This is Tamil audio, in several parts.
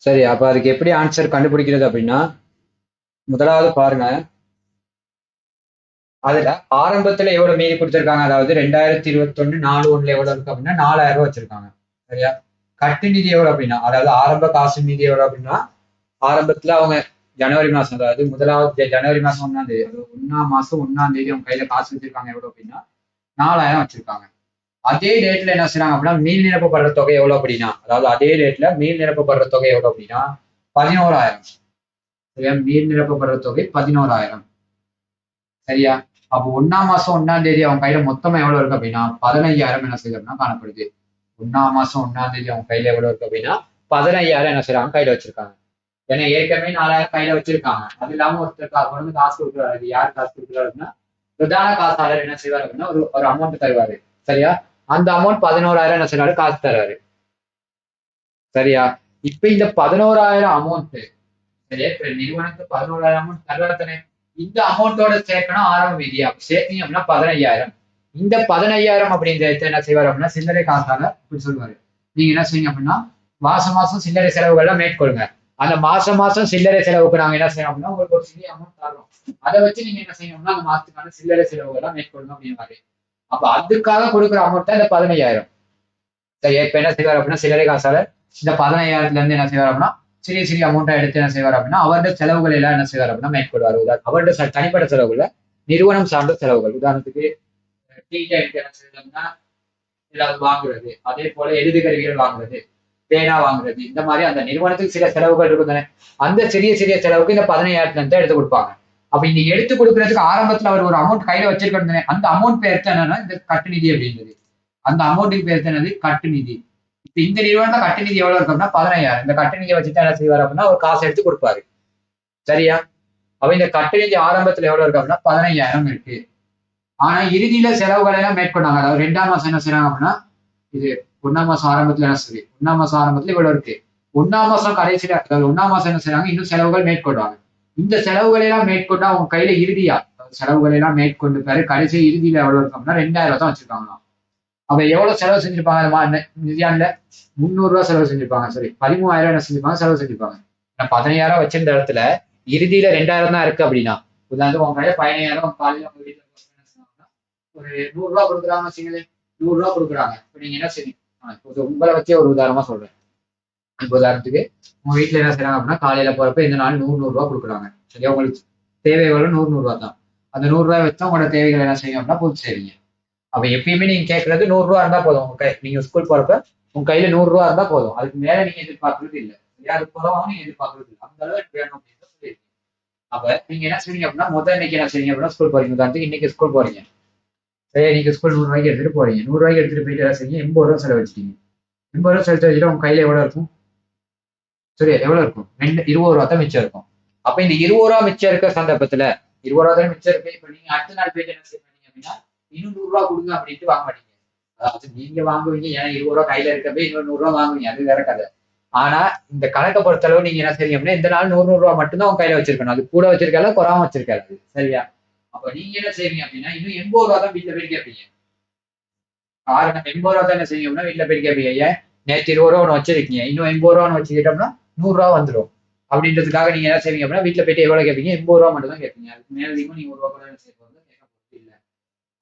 சரி, அப்ப அதுக்கு எப்படி ஆன்சர் கண்டுபிடிக்கிறது அப்படின்னா, முதலாவது பாருங்க. அதுல ஆரம்பத்துல எவ்வளவு மீதி கொடுத்திருக்காங்க, அதாவது 2021 4/1 எவ்வளவு இருக்கு அப்படின்னா 4000 ரூபாய் வச்சிருக்காங்க. சரியா? கட்டு நிதி எவ்வளவு அப்படின்னா, அதாவது ஆரம்ப காசு மீதி எவ்வளவு அப்படின்னா, ஆரம்பத்துல அவங்க ஜனவரி மாசம், அதாவது முதலாவது ஜனவரி மாசம் 1ஆம் தேதி, அதாவது 1ஆம் மாசம் 1ஆம் தேதி அவங்க கையில காசு வச்சிருக்காங்க எவ்வளவு அப்படின்னா 4000 வச்சிருக்காங்க. அதே டேட்ல என்ன செய்யறாங்க அப்படின்னா, மீள் நிரப்பப்படுற தொகை எவ்வளவு அப்படின்னா, அதாவது அதே டேட்ல மீள் நிரப்பப்படுற தொகை எவ்வளவு அப்படின்னா 11,000. சரியா? மீள் நிரப்பப்படுற தொகை 11,000. சரியா? அப்போ 1ஆம் மாசம் 1ஆம் தேதி அவங்க கையில மொத்தமா எவ்வளவு இருக்கு அப்படின்னா 15,000 என்ன செய்யறதுன்னா காணப்படுது. 1ஆம் மாசம் 1ஆம் தேதி அவங்க கையில எவ்வளவு இருக்கு அப்படின்னா 15,000 என்ன செய்யறாங்க கையில வச்சிருக்காங்க. ஏன்னா ஏற்கனவே 4,000 கையில வச்சிருக்காங்க. அது இல்லாம ஒருத்தர் கொண்டு காசு கொடுக்குறாரு. யார் காசு கொடுக்குறாருன்னா பிரதான காசாளர் என்ன செய்வார் அப்படின்னா ஒரு அமௌண்ட் தருவாரு. சரியா? அந்த அமௌண்ட் 11,000 என்ன செய்யறாரு, காசு தருவாரு. சரியா? இப்ப இந்த 11,000 அமௌண்ட், சரியா, இப்ப நிறுவனத்துக்கு 11,000 அமௌண்ட் தர்றாரு. இந்த அமௌண்ட்டோட சேர்க்கணும் ஆரம்ப மீதி. அப்ப சேர்த்தீங்க அப்படின்னா 15,000. இந்த 15,000 அப்படின்றத என்ன செய்வார் அப்படின்னா சில்லறை காசால இப்படி சொல்லுவாரு. நீங்க என்ன செய்யுங்க அப்படின்னா மாசம் மாசம் சில்லறை செலவுகள்லாம் மேற்கொள்ளுங்க. அந்த மாசம் மாசம் சில்லறை செலவுக்கு நாங்க என்ன செய்யணும் அப்படின்னா உங்களுக்கு ஒரு சிறிய அமௌண்ட் தரோம். அதை வச்சு நீங்க என்ன செய்யணும்னா அந்த மாசத்துக்கான சில்லறை செலவுகள்லாம் மேற்கொள்ளுங்க அப்படின்னு மாதிரி. அப்ப அதுக்காக கொடுக்குற அமௌண்ட் தான் இந்த 15,000. சரி, இப்ப என்ன செய்வார் அப்படின்னா சில்லறை காசால இந்த 15,000ல இருந்து என்ன செய்வார் அப்படின்னா சிறிய சிறிய அமௌண்ட்டா எடுத்து என்ன செய்வார் அப்படின்னா அவருடைய செலவுகள் எல்லாம் என்ன செய்வார் அப்படின்னா மேற்கொள்வார். அவருடைய தனிப்பட்ட செலவுகள்ல நிறுவனம் சார்ந்த செலவுகள். உதாரணத்துக்கு டீ டைம் என்ன செய்யணும்னா ஏதாவது வாங்குறது, அதே போல எழுது கருவிகள் வாங்குறது, பேனா வாங்குறது, இந்த மாதிரி அந்த நிறுவனத்துக்கு சில செலவுகள் இருக்கும் தானே. அந்த சிறிய சிறிய செலவுக்கு இந்த 15,000ல இருந்து எடுத்து கொடுப்பாங்க. அப்ப இந்த எடுத்து கொடுக்கறதுக்கு ஆரம்பத்துல அவர் ஒரு அமௌண்ட் கையில வச்சிருக்கணும். அந்த அமௌண்ட் பேர் என்னன்னா இந்த கட்டு நிதி அப்படின்றது. அந்த அமௌண்ட்டுக்கு பேர் என்னது, கட்டு நிதி. இப்ப இந்த நிறுவனத்துல கட்டு நிதி எவ்வளவு இருக்கு அப்படின்னா 15,000. இந்த கட்டு நிதியை வச்சுட்டு என்ன செய்வார் அப்படின்னா ஒரு காசு எடுத்து கொடுப்பாரு. சரியா? அப்ப இந்த கட்டு நிதி ஆரம்பத்துல எவ்வளவு இருக்கு அப்படின்னா 15,000 இருக்கு. ஆனா இறுதியில செலவுகளை எல்லாம் மேற்கொண்டாங்க. அதாவது 2ஆம் மாசம் என்ன செய்யறாங்க அப்படின்னா இது 1ஆம் மாசம் ஆரம்பத்துல என்ன சரி 1ஆம் மாசம் ஆரம்பத்துல இவ்வளவு இருக்கு. 1ஆம் மாசம் கடைசியில, அதாவது 1ஆம் மாசம் என்ன செய்யறாங்க, இன்னும் செலவுகள் மேற்கொள்வாங்க. இந்த செலவுகளை எல்லாம் மேற்கொண்டு அவங்க கையில இறுதியா செலவுகளை எல்லாம் மேற்கொண்டு பேரு கடைசி இறுதியில எவ்வளவு இருக்கும் அப்படின்னா 2,000 தான் வச்சிருக்காங்க. அப்ப எவ்வளவு செலவு செஞ்சிருப்பாங்க நிதியாண்டுல 300 ரூபாய் செலவு செஞ்சிருப்பாங்க. சரி, 13,000 என்ன செஞ்சிருப்பாங்க, செலவு செஞ்சிருப்பாங்க. 15,000 வச்சிருந்த இடத்துல இறுதியில 2,000 தான் இருக்கு அப்படின்னா உதாரணத்துக்கு உங்க கையில 15,000 காலையில உங்க வீட்டுல ஒரு 100 ரூபாய் கொடுக்குறாங்க வச்சுங்களேன். 100 ரூபாய் கொடுக்குறாங்க. இப்ப நீங்க என்ன செய்யணும், உங்களை வச்சே ஒரு உதாரணமா சொல்றேன். இப்ப உதாரணத்துக்கு உங்க வீட்டுல என்ன செய்யறாங்க அப்படின்னா காலையில போறப்ப இந்த நாள் 100 ரூபாய் கொடுக்குறாங்க. சரியா? உங்களுக்கு தேவை எவ்வளவு, 100 ரூபாய் தான். அந்த 100 ரூபாய் வச்சு உங்களோட தேவைகள் என்ன செய்யும் அப்படின்னா பூர்த்தி செய்வீங்க. அப்ப எப்பயுமே நீங்க கேட்கறது 100 ரூபா இருந்தா போதும். நீங்க ஸ்கூல் போறப்ப உங்க கையில 100 ரூபா இருந்தா போதும். அதுக்கு மேல நீங்க எதிர்பார்க்கறது இல்லை. அது குறவாகவும் நீங்க எதிர்பார்க்கறது இல்லை. அந்த அளவு எனக்கு வேணும் அப்படின்னு சொல்லியிருக்கீங்க. அப்ப நீங்க என்ன செய்வீங்க அப்படின்னா முதல் இன்னைக்கு என்ன செய்வீங்க அப்படின்னா ஸ்கூல் போறீங்க. உதாரணத்துக்கு இன்னைக்கு ஸ்கூல் போறீங்க. சரி, நீங்க ஸ்கூல் 100 ரூபாய்க்கு எடுத்துட்டு போறீங்க. 100 ரூபாய்க்கு எடுத்துட்டு போயிட்டு என்ன செய்யுங்க, 80 ரூபா செலவழிச்சிட்டீங்க. 80 ரூபா செலுத்த வச்சுட்டு உங்க கையில எவ்வளவு இருக்கும், சரி எவ்வளவு இருக்கும், 20 ரூபா தான் மிச்சம் இருக்கும். அப்ப இந்த 20 ரூபா மிச்சம் இருக்க சந்தர்ப்பத்துல 20 ரூபா தான் மிச்சம் இருக்கு. இப்ப நீங்க அடுத்த நாள் போயிட்டு என்ன செய்வீங்க அப்படின்னா இன்னும் 100 ரூபா கொடுங்க அப்படின்ட்டு வாங்க மாட்டீங்க. அதாவது நீங்க வாங்குவீங்க, ஏன்னா 20 ரூபா கையில இருக்கப்ப இன்னொரு 100 ரூபா வாங்குவீங்க, அது வேற கதை. ஆனா இந்த கணக்கை பொறுத்தளவு நீங்க என்ன செய்வீங்க அப்படின்னா இந்த நாள் 100 ரூபா மட்டும்தான் உங்க கையில வச்சிருக்கணும். அது கூட வச்சிருக்கால குறாம வச்சிருக்காது. சரியா? அப்ப நீங்க என்ன செய்வீங்க அப்படின்னா இன்னும் 80 ரூபா தான் வீட்டுல போய் கேட்பீங்க. காரணம் 80 ரூபா தான் என்ன செய்வீங்க அப்படின்னா வீட்டுல போய் கேட்பீங்க. ஏன் நேற்று 20 ரூபா ஒன்று வச்சிருக்கீங்க, இன்னும் 80 ரூபா ஒன்று வச்சுக்கிட்டோம்னா 100 ரூபா வந்துடும் அப்படின்றதுக்காக நீங்க என்ன செய்வீங்க அப்படின்னா வீட்டுல போயிட்டு எவ்வளவு கேட்பீங்க, 80 ரூபா மட்டும் தான் கேட்பீங்க. அதுக்கு மேலதிகமா நீங்க 1 ரூபா கூட கேட்க போறது இல்லை.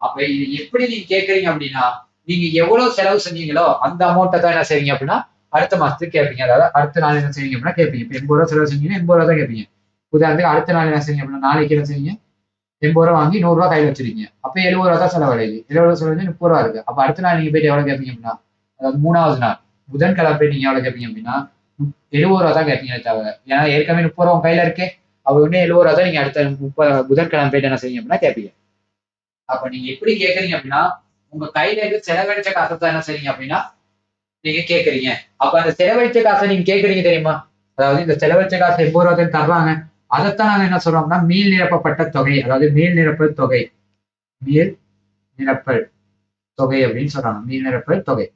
அப்ப இது எப்படி நீங்க கேட்கறீங்க அப்படின்னா நீங்க எவ்வளவு செலவு செஞ்சீங்களோ அந்த அமௌண்ட்டை தான் என்ன செய்வீங்க அப்படின்னா அடுத்த மாசத்துக்கு கேட்பீங்க. அதாவது அடுத்த நாள் என்ன செய்வீங்க அப்படின்னா கேட்பீங்க. இப்ப 80 ரூபா செலவு செஞ்சீங்கன்னா 80 ரூபா தான் கேட்பீங்க. உதாரணத்துக்கு அடுத்த நாள் என்ன செய்வீங்க அப்படின்னா நாளைக்கு என்ன செய்வீங்க, 80 ரூபா வாங்கி 100 ரூபா கையில் வச்சிருக்கீங்க. அப்ப 70 ரூபா தான் செலவழியுது. 70 ரூபா செலவு 30 ரூபா இருக்கு. அப்ப அடுத்த நாள் நீங்க போயிட்டு எவ்வளவு கேட்பீங்க அப்படின்னா, அதாவது 3வது நாள் புதன்கிழமை போய் நீங்க எவ்வளவு கேட்பீங்க அப்படின்னா 70 ரூபா தான் கேட்பீங்க தவிர, ஏன்னா ஏற்கனவே 30 ரூபா கையில இருக்கே. அப்ப ஒண்ணு 70 ரூபா தான் நீங்க அடுத்த புதன்கிழமை போயிட்டு என்ன செய்வீங்க அப்படின்னா கேட்பீங்க. அப்ப நீங்க எப்படி கேட்கறீங்க அப்படின்னா உங்க கையில இருந்து செலவழிச்ச காசை தான் என்ன செய்றீங்க அப்படின்னா நீங்க கேட்கறீங்க. அப்ப அந்த செலவழிச்ச காசை நீங்க கேட்கறீங்க தெரியுமா, அதாவது இந்த செலவழிச்ச காசை 80 ரூபா தர்றாங்க. அதைத்தான் நாங்க என்ன சொல்றோம்னா மீள் நிரப்பப்பட்ட தொகை, அதாவது மீள் நிரப்பல் தொகை, மீள் நிரப்பல் தொகை அப்படின்னு சொல்றாங்க. மீள் நிரப்பல் தொகை.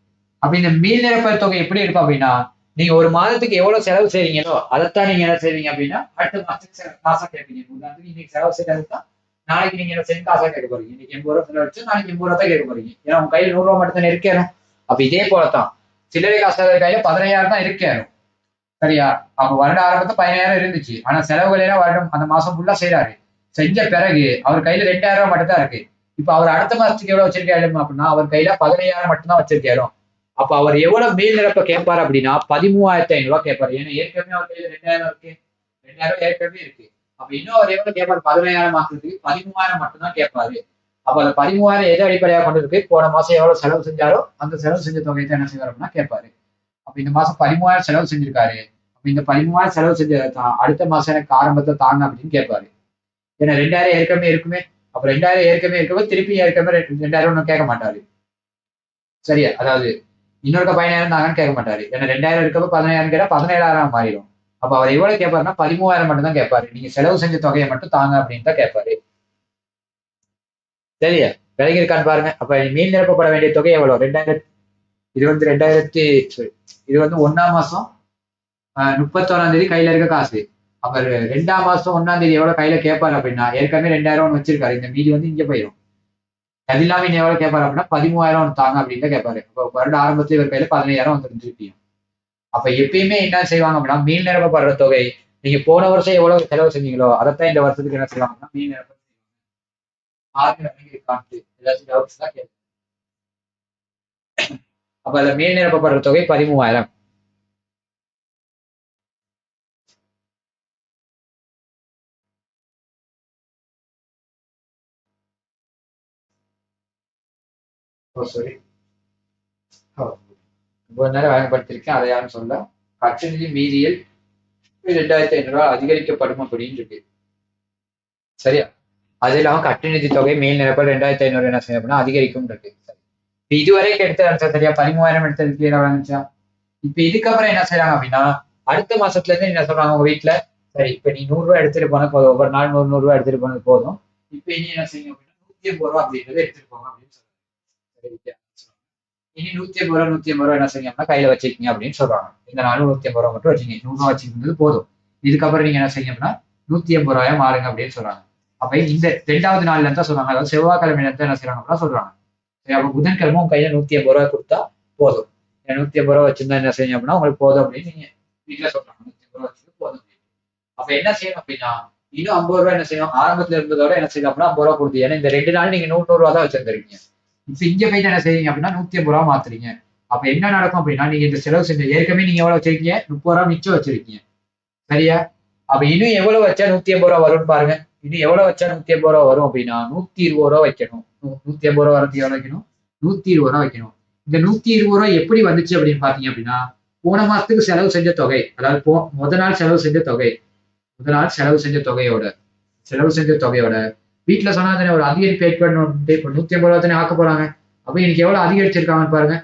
அப்ப இந்த மீள் நிரப்பல் தொகை எப்படி இருக்கும் அப்படின்னா நீங்க ஒரு மாதத்துக்கு எவ்வளவு செலவு செய்றீங்களோ அதைத்தான் நீங்க என்ன செய்வீங்க அப்படின்னா அடுத்த மாசத்துக்கு காசா கேட்பீங்க. உதாரணத்துக்கு இன்னைக்கு செலவு செய்யறதுதான் நாளைக்கு நீங்க என்ன செய்யணும், காசா கேட்க போறீங்க. இன்னைக்கு 80 ரூபா செலவழிச்சு நாளைக்கு 80 ரூபா தான் கேட்க போறீங்க. ஏன்னா உங்க கையில 100 ரூபா மட்டும் தான் இருக்கேனும். அப்ப இதே போலத்தான் சில்லறை காசாளர் கையில 15,000 தான் இருக்கேனும். சரியா? அப்ப வருட ஆரம்பத்துல 15,000 இருந்துச்சு. ஆனா செலவுகள் எல்லாம் வருடம் அந்த மாசம் ஃபுல்லா செய்றாரு. செஞ்ச பிறகு அவர் கையில ரூ. 2,000 மட்டும் தான் இருக்கு. இப்ப அவர் அடுத்த மாசத்துக்கு எவ்வளவு வச்சிருக்காரு அப்படின்னா, அவர் கையில 15,000 மட்டும் தான் வச்சிருக்காரு. அப்ப அவர் எவ்வளவு மேல் நிரப்ப கேட்பாரு அப்படின்னா, ரூ. 13,500 கேட்பாரு. ஏன்னா ஏற்கனவே அவர் கையில 2,000 இருக்கு. 2,000 ஏற்கனவே இருக்கு. அப்ப இன்னும் அவர் எவ்வளவு கேட்பாரு? 15,000 மாசத்துக்கு 13,000 மட்டும் தான் கேட்பாரு. அப்ப அந்த 13,000 எதை அடிப்படையாக கொண்டு இருக்கு? போன மாசம் எவ்வளவு செலவு செஞ்சாரோ அந்த செலவு செஞ்ச தொகையை தான் என்ன செய்வார் அப்படின்னா கேட்பாரு. அப்ப இந்த மாசம் 13,000 செலவு செஞ்சிருக்காரு. அப்ப இந்த 13,000 செலவு செஞ்ச அடுத்த மாசம் எனக்கு ஆரம்பத்தை தாங்க அப்படின்னு கேட்பாரு. ஏன்னா 2,000 ஏற்கனவே இருக்குமே. அப்ப 2,000 ஏற்கனவே இருக்கவே திருப்பி ஏற்கனவே 2,000 ஒன்றும் கேட்க மாட்டாரு. சரியா? அதாவது இன்னொருக்க 15,000 தாங்கன்னு கேட்க மாட்டாரு. ஏன்னா 2,000 இருக்கப்ப 15,000 கேட்டா 17,000 மாறிடும். அப்ப அவர் எவ்வளவு கேட்பாருன்னா 13,000 மட்டும் தான் கேட்பாரு. நீங்க செலவு செஞ்ச தொகையை மட்டும் தாங்க அப்படின்னு தான் கேட்பாரு. சரியா? விலகி இருக்கான்னு பாருங்க. அப்ப மீள் நிரப்பப்பட வேண்டிய தொகை எவ்வளவு? 2,000. இது வந்து 2000 இது வந்து 1ஆம் மாசம் 31ஆம் தேதி கையில இருக்க காசு. அப்ப 2ஆம் மாசம் 1ஆம் தேதி எவ்வளவு கையில கேட்பாரு அப்படின்னா ஏற்கனவே 2,000 வச்சிருக்காரு. இந்த மீதி வந்து இங்க போயிடும். அது இல்லாம இன்னும் எவ்வளவு கேட்பாரு அப்படின்னா 13,000 தாங்க அப்படின்னு தான் கேட்பாரு. அப்ப வருட ஆரம்பத்துல இவர் கையில 15,000 வந்துருந்துருப்பியும். அப்ப எப்பயுமே என்ன செய்வாங்க அப்படின்னா மீள் நிரப்பப்படுற தொகை நீங்க போன வருஷம் எவ்வளவு செலவு செஞ்சீங்களோ அதைத்தான் இந்த வருஷத்துக்கு என்ன செய்வாங்கன்னா மீள் நிரப்ப காட்டு ஏதாச்சும் டவுட்ஸ் தான் கேட்கும். அப்ப அதுல மீள் நிரப்பப்படுற தொகை 13,000. ஓ சாரி. இவ்வளவு நேரம் வழங்கப்பட்டிருக்கேன். அதை யாரும் சொல்ல. கற்றநிதி மீதியில் 2,500 அதிகரிக்கப்படும் அப்படின்னு இருக்கு. சரியா? அது இல்லாம கட்டுநிதி தொகை மேல் நிரப்பல் 2,500 என்ன செய்யும் அப்படின்னா அதிகரிக்கும் இருக்கு. இப்ப இதுவரைக்கும் எடுத்த ஆன்சர் சரியா? 13,000 எடுத்தது கிளியரா விளங்குச்சா? இப்ப இதுக்கப்புறம் என்ன செய்யறாங்க அப்படின்னா அடுத்த மாசத்துல இருந்து என்ன சொல்றாங்க உங்க வீட்டுல, சரி இப்ப நீ 100 எடுத்துட்டு போன போதும், ஒவ்வொரு நாள் 100 எடுத்துட்டு போனது போதும். இப்ப இனி என்ன செய்யும் அப்படின்னா 180 அப்படின்றத எடுத்துட்டு போங்க அப்படின்னு சொல்றாங்க. இனி 180 என்ன செய்யுங்கன்னா கையில வச்சுக்கீங்க அப்படின்னு சொல்றாங்க. இந்த நாளும் 180 மட்டும் வச்சுங்க. 100 வச்சுக்கிறது போதும். இதுக்கப்புறம் நீங்க என்ன செய்யுங்க அப்படின்னா 180 மாறுங்க அப்படின்னு சொல்றாங்க. அப்ப இந்த 2வது நாள்ல இருந்தா சொல்றாங்க. அதாவது செவ்வாய்க்கிழமையில இருந்தா என்ன செய்யறாங்க அப்படின்னா சொல்றாங்க. சரி அப்ப புதன்கிழமை உங்க கையில 180 கொடுத்தா போதும். 180 வச்சிருந்தா என்ன செய்யுங்க அப்படின்னா உங்களுக்கு போதும் அப்படின்னு நீங்க வீட்டுல சொல்றாங்க. 180 வச்சுட்டு போதும். அப்ப என்ன செய்யணும் அப்படின்னா இன்னும் 50 என்ன செய்யணும்? ஆரம்பத்துல இருந்ததோட என்ன செய்யணும் அப்படின்னா 50 கொடுத்து. ஏன்னா இந்த 2 நாள் நீங்க 100 தான் வச்சிருந்திருக்கீங்க. இப்ப இங்க போயிட்டு என்ன செய்வீங்க அப்படின்னா 180 மாத்துறீங்க. அப்ப என்ன நடக்கும் அப்படின்னா நீங்க இந்த செலவு செஞ்ச ஏற்கனவே நீங்க எவ்வளவு வச்சிருக்கீங்க? 30 மிச்சம் வச்சிருக்கீங்க. சரியா? அப்ப இன்னும் எவ்வளவு வச்சா 180 வரும்னு பாருங்க. இன்னும் எவ்வளவு வச்சா 180 வரும் அப்படின்னா 120 வைக்கணும். 180 வரதுக்கு எவ்வளவு வைக்கணும்? 120 வைக்கணும். இந்த 120 எப்படி வந்துச்சு அப்படின்னு பாத்தீங்க அப்படின்னா போன மாசத்துக்கு செலவு செஞ்ச தொகை, அதாவது முத நாள் செலவு செஞ்ச தொகை, முத நாள் செலவு செஞ்ச தொகையோட வீட்டுல சொன்னா தானே ஒரு அதிகரிப்பு ஏற்படணும். இப்ப 180 தானே ஆக்க போறாங்க. அப்ப இன்னைக்கு எவ்வளவு அதிகரிச்சிருக்காங்கன்னு பாருங்க.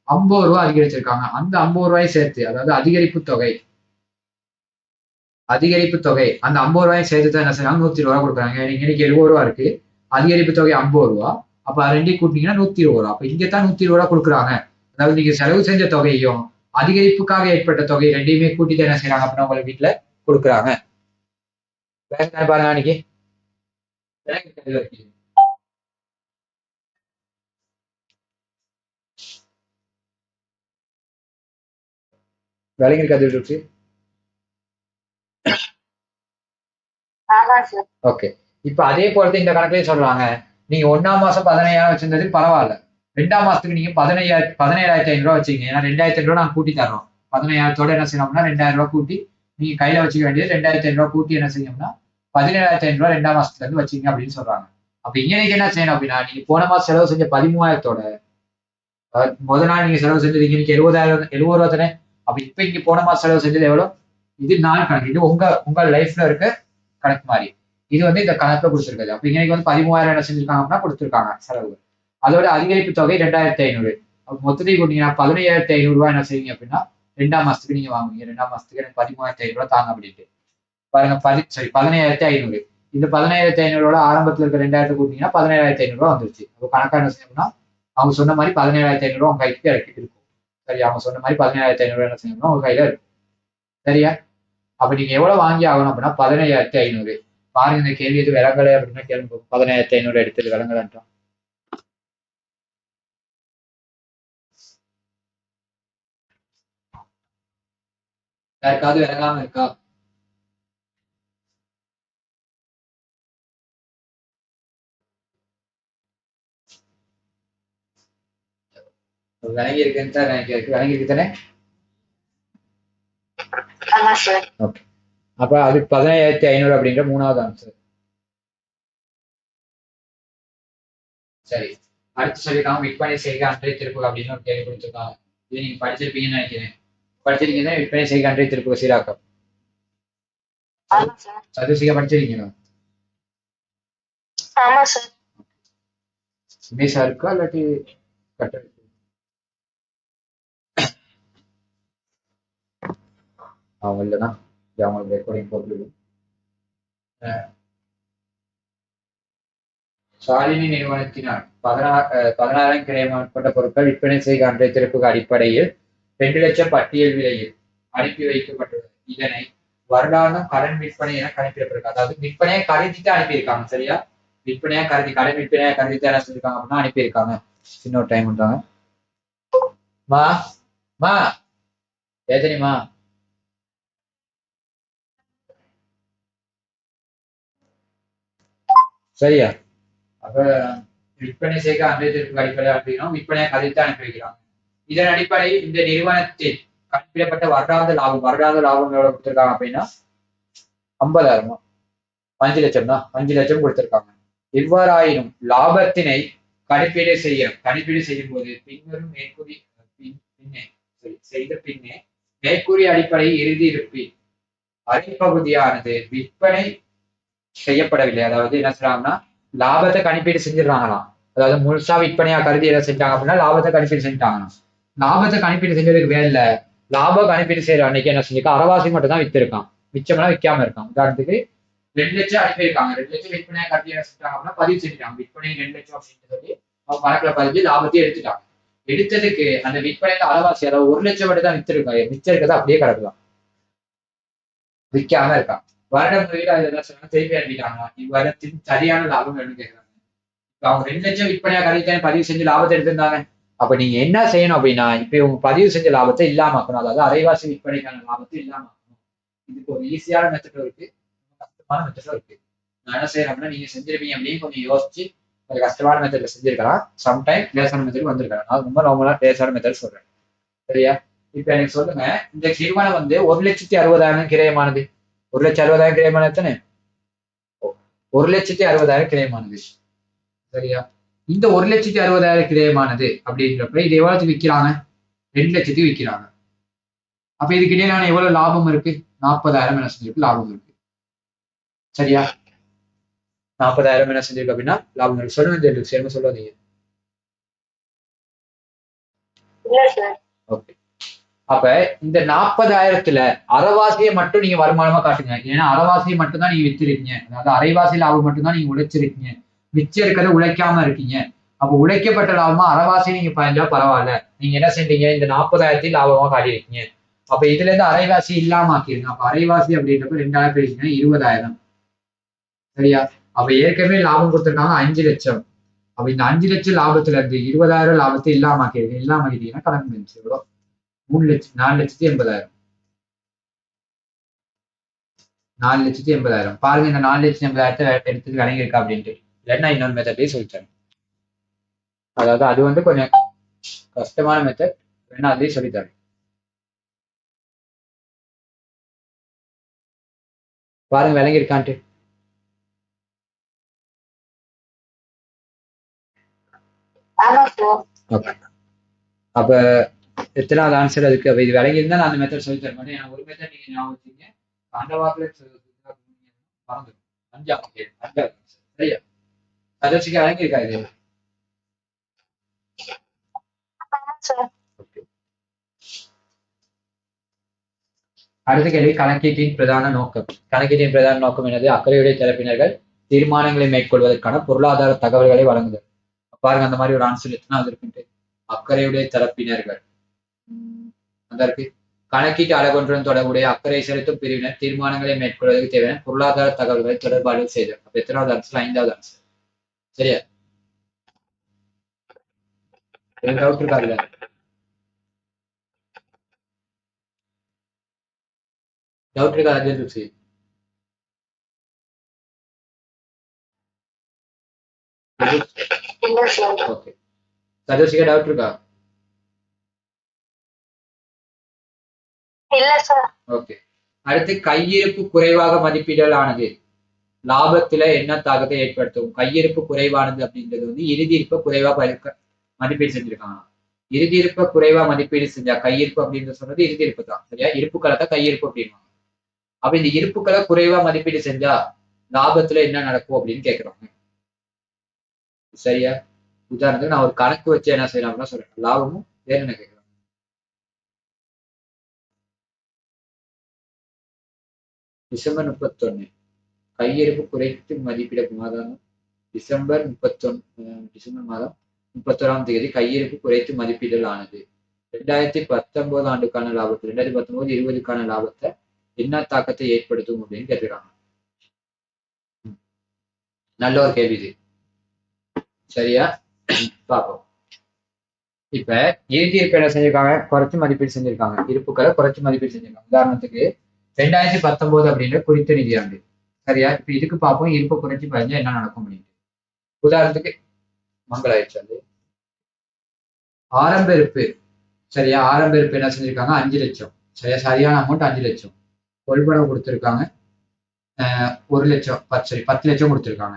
50 அதிகரிச்சிருக்காங்க. அந்த 50 சேர்த்து அதாவது அதிகரிப்பு தொகை அந்த 50 சேர்த்து தான் என்ன செய்யறாங்க 120 கொடுக்குறாங்க. இன்னைக்கு 70 இருக்கு. அதிகரிப்பு தொகை 50. அப்ப அது ரெண்டையும் கூட்டினீங்கன்னா 120. அப்ப இங்கதான் 120 கொடுக்குறாங்க. அதாவது நீங்க செலவு செஞ்ச தொகையும் அதிகரிப்புக்காக ஏற்பட்ட தொகை ரெண்டையுமே கூட்டிட்டு என்ன செய்யறாங்க அப்படின்னா உங்களுக்கு வீட்டுல கொடுக்குறாங்க. பாருங்க அன்னைக்கு விலைங்க கதை. ஓகே. இப்ப அதே போலதான் இந்த கணக்குலயும் சொல்றாங்க. நீங்க 1ஆம் மாசம் 15,000 வச்சிருந்தது பரவாயில்ல. 2ஆம் மாசத்துக்கு நீங்க 17,500 வச்சுக்கீங்க. ஏன்னா 2,500 நாங்க கூட்டி தர்றோம். 15,000 என்ன செய்யணும்னா 2,000 கூட்டி நீங்க கையில வச்சுக்க வேண்டியது 2,500 கூட்டி என்ன செய்யணும்னா 17,500 2ஆம் மாசத்துல இருந்து வச்சுங்க அப்படின்னு சொல்றாங்க. அப்ப இன்னைக்கு என்ன செய்யணும் அப்படின்னா நீங்க போன மாசம் செலவு செஞ்ச 13,000 முத நாள் நீங்க செலவு செஞ்சது இன்னைக்கு 70 தானே. அப்ப இப்ப இங்க போன மாசம் செலவு செஞ்சது எவ்வளவு? இது நாள் கணக்கு. இது உங்க லைஃப்ல இருக்க கணக்கு மாதிரி. இது வந்து இந்த கணக்குல கொடுத்துருக்காது. அப்ப இன்னைக்கு வந்து 13,000 என்ன செஞ்சிருக்காங்க அப்படின்னா கொடுத்துருக்காங்க செலவு. அதோட அதிகரிப்பு தொகை 2,500. மொத்தத்தையும் கூட்டிங்கன்னா 15,500 என்ன செய்வீங்க அப்படின்னா 2ஆம் மாசத்துக்கு நீங்க வாங்குவீங்க. 2ஆம் மாசத்துக்கு எனக்கு 13,500 தாங்க அப்படின்ட்டு பாருங்க. 17,500. இந்த 17,500 ஆரம்பத்துல இருக்க 2,000 கூட்டிங்கன்னா 17,500 வந்துருச்சு. அப்போ கணக்கா என்ன செய்யணும்னா அவங்க சொன்ன மாதிரி 17,500 உங்க கைக்கு இறக்கிட்டு இருக்கும். சரி அவங்க சொன்ன மாதிரி 17,500 என்ன செய்யணும்னா உங்க கையில இருக்கும். சரியா? அப்ப நீங்க எவ்வளவு வாங்கி ஆகணும் அப்படின்னா 17,500. பாருங்க இந்த கேள்வி எது விலங்கலை அப்படின்னா கேள்வி 17,500 எடுத்தது விலங்கலன்றான். யாருக்காவது விளங்காம இருக்கா? விளங்கி இருக்குன்னு தான் நினைக்கிறேன். விளங்கி இருக்கு தானே? ஓகே. அப்ப அது 17,500 அப்படின்ற மூணாவது ஆன்சர். சரி, அடுத்து சொல்லிருக்காங்க விற்பனை செய்க அன்றைய திருப்புக அப்படின்னு ஒரு கேள்வி கொடுத்துருக்காங்க. இது நீங்க படிச்சிருப்பீங்கன்னு நினைக்கிறேன். படிச்சிருக்கீங்கன்னா விற்பனை செய்க அன்றைய திருப்புக சீராக்கம். சதுசிகா படிச்சிருக்கீங்களா? மீசா இருக்கா இல்லாட்டி கட்ட அவங்க இல்லைதான் அவங்களுக்கு ரெக்கார்டிங் போட்டு சாலினி நிறுவனத்தினால் 16,000 கிரயமாக்கப்பட்ட பொருட்கள் விற்பனை செய்க அன்றைய திருப்புக அடிப்படையில் 2,00,000 பட்டியல் விலையில் அனுப்பி வைக்கப்பட்டுள்ளது. இதனை வருடாந்தம் கடன் விற்பனை என கணிப்பிடப்பட்டிருக்கு. அதாவது விற்பனையை கருதிட்டு அனுப்பியிருக்காங்க. சரியா? விற்பனையா கருதி கடன் விற்பனையா கருதிட்டு என்ன சொல்லியிருக்காங்க அப்படின்னா அனுப்பியிருக்காங்க. இன்னொரு டைம் பண்றாங்க. மா மா ஏதனிமா சரியா? அப்ப விற்பனை செய்க அன்றைய திருப்புக அடிப்படையில் அனுப்பிக்கிறோம். விற்பனையை கருதிட்டு அனுப்பி வைக்கிறாங்க. இதன் அடிப்படையில் இந்த நிறுவனத்தில் கணக்கிடப்பட்ட வருடாந்த லாபம் எவ்வளவு கொடுத்திருக்காங்க அப்படின்னா 50,000 5,00,000 தான். 5,00,000 கொடுத்திருக்காங்க. எவ்வாறாயினும் லாபத்தினை கணிப்பீடு செய்யும் போது பின்வரும் செய்த பின்னே மேற்கூறிய அடிப்படையில் இறுதி இருப்பின் அரைப்பகுதியானது விற்பனை செய்யப்படவில்லை. அதாவது என்ன சொல்றாங்கன்னா லாபத்தை கணிப்பீடு செஞ்சிடறாங்களாம். அதாவது முழுசா விற்பனையா கருதி என்ன செஞ்சாங்க அப்படின்னா லாபத்தை கணிப்பீடு செஞ்சுட்டாங்களாம். லாபத்தை கணிப்பீடு செஞ்சதுக்கு வேலை லாபம் கணிப்பீடு செய்யற அன்னைக்கு என்ன செஞ்சிருக்கா அரைவாசி மட்டும் தான் வித்திருக்கான். மிச்சமெல்லாம் விற்காம இருக்கான். உதாரணத்துக்கு 2,00,000 அனுப்பியிருக்காங்க. 2,00,000 விற்பனையா கருதி என்ன செஞ்சாங்க அப்படின்னா பதிவு செஞ்சுட்டாங்க. விற்பனை 2,00,000 அப்படின்னு சொல்லி அவங்க கணக்குல பதிஞ்சு லாபத்தையும் எடுத்துட்டாங்க. எடுத்ததுக்கு அந்த விற்பனையில அரைவாசி அதாவது 1,00,000 மட்டும் தான் வித்திருக்காங்க. மிச்சம் இருக்கிறதா அப்படியே கிடக்கலாம். விற்காம இருக்கான். வருட முதலீடு அது என்ன சொன்னா திருப்பி அனுப்பிட்டாங்க. இவ்வருடத்தின் சரியான லாபம் வேணும்னு கேட்கறாங்க. அவங்க 2,00,000 விற்பனையா கருதித்தானே பதிவு செஞ்சு லாபத்தை எடுத்திருந்தாங்க. அப்ப நீங்க என்ன செய்யணும் அப்படின்னா இப்ப இவங்க பதிவு செஞ்ச லாபத்தை இல்லாம ஆக்கணும். அதாவது அரைவாசி விற்பனைக்கான லாபத்தை இல்லாம ஆக்கணும். இதுக்கு ஒரு ஈஸியான மெத்தடும் இருக்கு, கஷ்டமான மெத்தடும் இருக்கு. நான் என்ன செய்யறேன் அப்படின்னா நீங்க செஞ்சிருப்பீங்க அப்படின்னு கொஞ்சம் யோசிச்சு ஒரு கஷ்டமான மெத்தட்ல செஞ்சிருக்கலாம். சம்டைம் லேசான மெத்தட் வந்திருக்கலாம். நான் ரொம்ப நார்மலா லேசான மெத்தட் சொல்றேன். சரியா? இப்ப எனக்கு சொல்லுங்க இந்த நிறுவனம் 1,60,000 கிரயமானது. 1,60,000 கிரயமானது தானே? 1,60,000 கிரயமானது. சரியா? இந்த 1,60,000 கிரயமானது அப்படின்றப்ப இது எவ்வளவுக்கு விற்கிறாங்க? 2,00,000 விற்கிறாங்க. அப்ப இதுக்கு இடையிலான எவ்வளவு லாபம் இருக்கு? 40,000 என்ன செஞ்சிருக்கு லாபம் இருக்கு. சரியா? 40,000 என்ன செஞ்சிருக்கு அப்படின்னா லாபம் இருக்கு. சொல்லுங்க சேர்ந்து சொல்லாதீங்க. ஓகே. அப்ப இந்த 40,000த்துல அரைவாசியை மட்டும் நீங்க வருமானமா காட்டுங்க. ஏன்னா அரைவாசியை மட்டும் தான் நீங்க வித்திருக்கீங்க. அதாவது அரைவாசி லாபம் மட்டும் தான் நீங்க உழைச்சிருக்கீங்க. மிச்சம் இருக்கிறத உழைக்காம இருக்கீங்க. அப்ப உழைக்கப்பட்ட லாபமா அரைவாசி நீங்க பதிஞ்சா பரவாயில்ல. நீங்க என்ன செஞ்சீங்க? இந்த 40,000 லாபமா காட்டியிருக்கீங்க. அப்ப இதுல இருந்து அரைவாசி இல்லாம ஆக்கிருங்க. அப்ப அரைவாசி அப்படின்றப்ப 2,000 பேசிங்கன்னா 20,000. சரியா? அப்ப ஏற்கனவே லாபம் கொடுத்திருக்காங்க 5,00,000. அப்ப இந்த 5,00,000 லாபத்துல இருந்து 20,000 லாபத்தை இல்லாம ஆக்கிருங்க. இல்லாம ஆக்கிட்டீங்கன்னா கணக்கு முடிஞ்சு எவ்வளோ? 4,80,000. 4,80,000. பாருங்க இந்த 4,80,000 எடுத்து விளங்கி இருக்கா அப்படின்ட்டு. இல்லைன்னா இன்னொரு மெத்தட்டையும் சொல்லித்தரேன். அதாவது அது கொஞ்சம் கஷ்டமான மெத்தட். வேணா அதையும் சொல்லித்தரேன். பாருங்க விளங்கி இருக்கான்ட்டு. அப்ப எத்தனாவது ஆன்சர் அதுக்கு? அப்ப இது விளங்கி இருந்தா நான் அந்த மெத்தட் சொல்லி தர மாட்டேன். ஒரு மெத்தட் நீங்க ஞாபகம் வச்சுங்க. அந்த வாக்குல மறந்துடும். 5வது சரியா? அதை வச்சுக்க விளங்கி இருக்கா இது? அடுத்த கேள்வி கணக்கீட்டின் பிரதான நோக்கம். கணக்கீட்டின் பிரதான நோக்கம் என்னது? அக்கறையுடைய தரப்பினர்கள் தீர்மானங்களை மேற்கொள்வதற்கான பொருளாதார தகவல்களை வழங்குதல். பாருங்க அந்த மாதிரி ஒரு ஆன்சர் எத்தனாவது இருக்குன்ட்டு. அக்கறையுடைய தரப்பினர்கள் அதற்கு கணக்கீட்டு அழகொன்றுடன் தொடர்புடைய அக்கறை செலுத்தும் பிரிவினர் தீர்மானங்களை மேற்கொள்வதற்கு தேவையான பொருளாதார தகவல்களை தொடர்பாடு செய்தல். அப்ப எத்தனாவது ஆன்சர்? 5வது ஆன்சர். சரியா? டவுட் இருக்கா? டவுட் இருக்கா அஜய்? ஓகே, சதோஷிகா டவுட் இருக்கா? இல்ல சார். ஓகே, அடுத்து கையிருப்பு குறைவாக மதிப்பீடல் ஆனது லாபத்துல என்ன தாக்கத்தை ஏற்படுத்தும்? கையிருப்பு குறைவானது அப்படின்றது வந்து இறுதி இருப்பை குறைவா மதிப்பீடு செஞ்சிருக்காங்க. இறுதி இருப்பை குறைவா மதிப்பீடு செஞ்சா கையிருப்பு அப்படின்னு சொன்னது இறுதி இருப்பு தான், சரியா? இருப்புக்களை தான் கையிருப்பு அப்படின்னு. அப்ப இந்த இருப்புக்களை குறைவா மதிப்பீடு செஞ்சா லாபத்துல என்ன நடக்கும் அப்படின்னு கேட்கிறாங்க, சரியா? உதாரணத்துக்கு நான் ஒரு கணக்கு வச்சு என்ன செய்யலாம் அப்படின்னா சொல்றேன். லாபமும் வேற என்ன கேட்கிறேன். டிசம்பர் 31 கையிருப்பு குறைத்து மதிப்பிட மாதம் டிசம்பர் 31ஆம் தேதி கையிருப்பு குறைத்து மதிப்பீடல் ஆனது 2019 ஆண்டுக்கான லாபத்தை 2019-20க்கான லாபத்தை என்ன தாக்கத்தை ஏற்படுத்தும் அப்படின்னு கேட்டுக்கிறாங்க. நல்ல ஒரு கேள்வி இது, சரியா? பார்ப்போம். இப்ப இறுதி இருப்பு என்ன செஞ்சிருக்காங்க? குறைச்சு மதிப்பீடு செஞ்சிருக்காங்க. இருப்புக்களை குறைச்சு மதிப்பீடு செஞ்சிருக்காங்க. உதாரணத்துக்கு 2019 அப்படின்ற குறித்த நிதியாண்டு, சரியா? இப்ப இதுக்கு பார்ப்போம் இருப்பு குறைச்சு பதிஞ்சா என்ன நடக்கும் அப்படின்னு. உதாரணத்துக்கு மங்களாயிடுச்சு அது. ஆரம்ப இருப்பு, சரியா? ஆரம்ப இருப்பு என்ன செஞ்சிருக்காங்க? 5 லட்சம், சரியா? சரியான அமௌண்ட் 5 லட்சம். கொள்வனவு கொடுத்துருக்காங்க 1 லட்சம், 10 லட்சம் கொடுத்துருக்காங்க.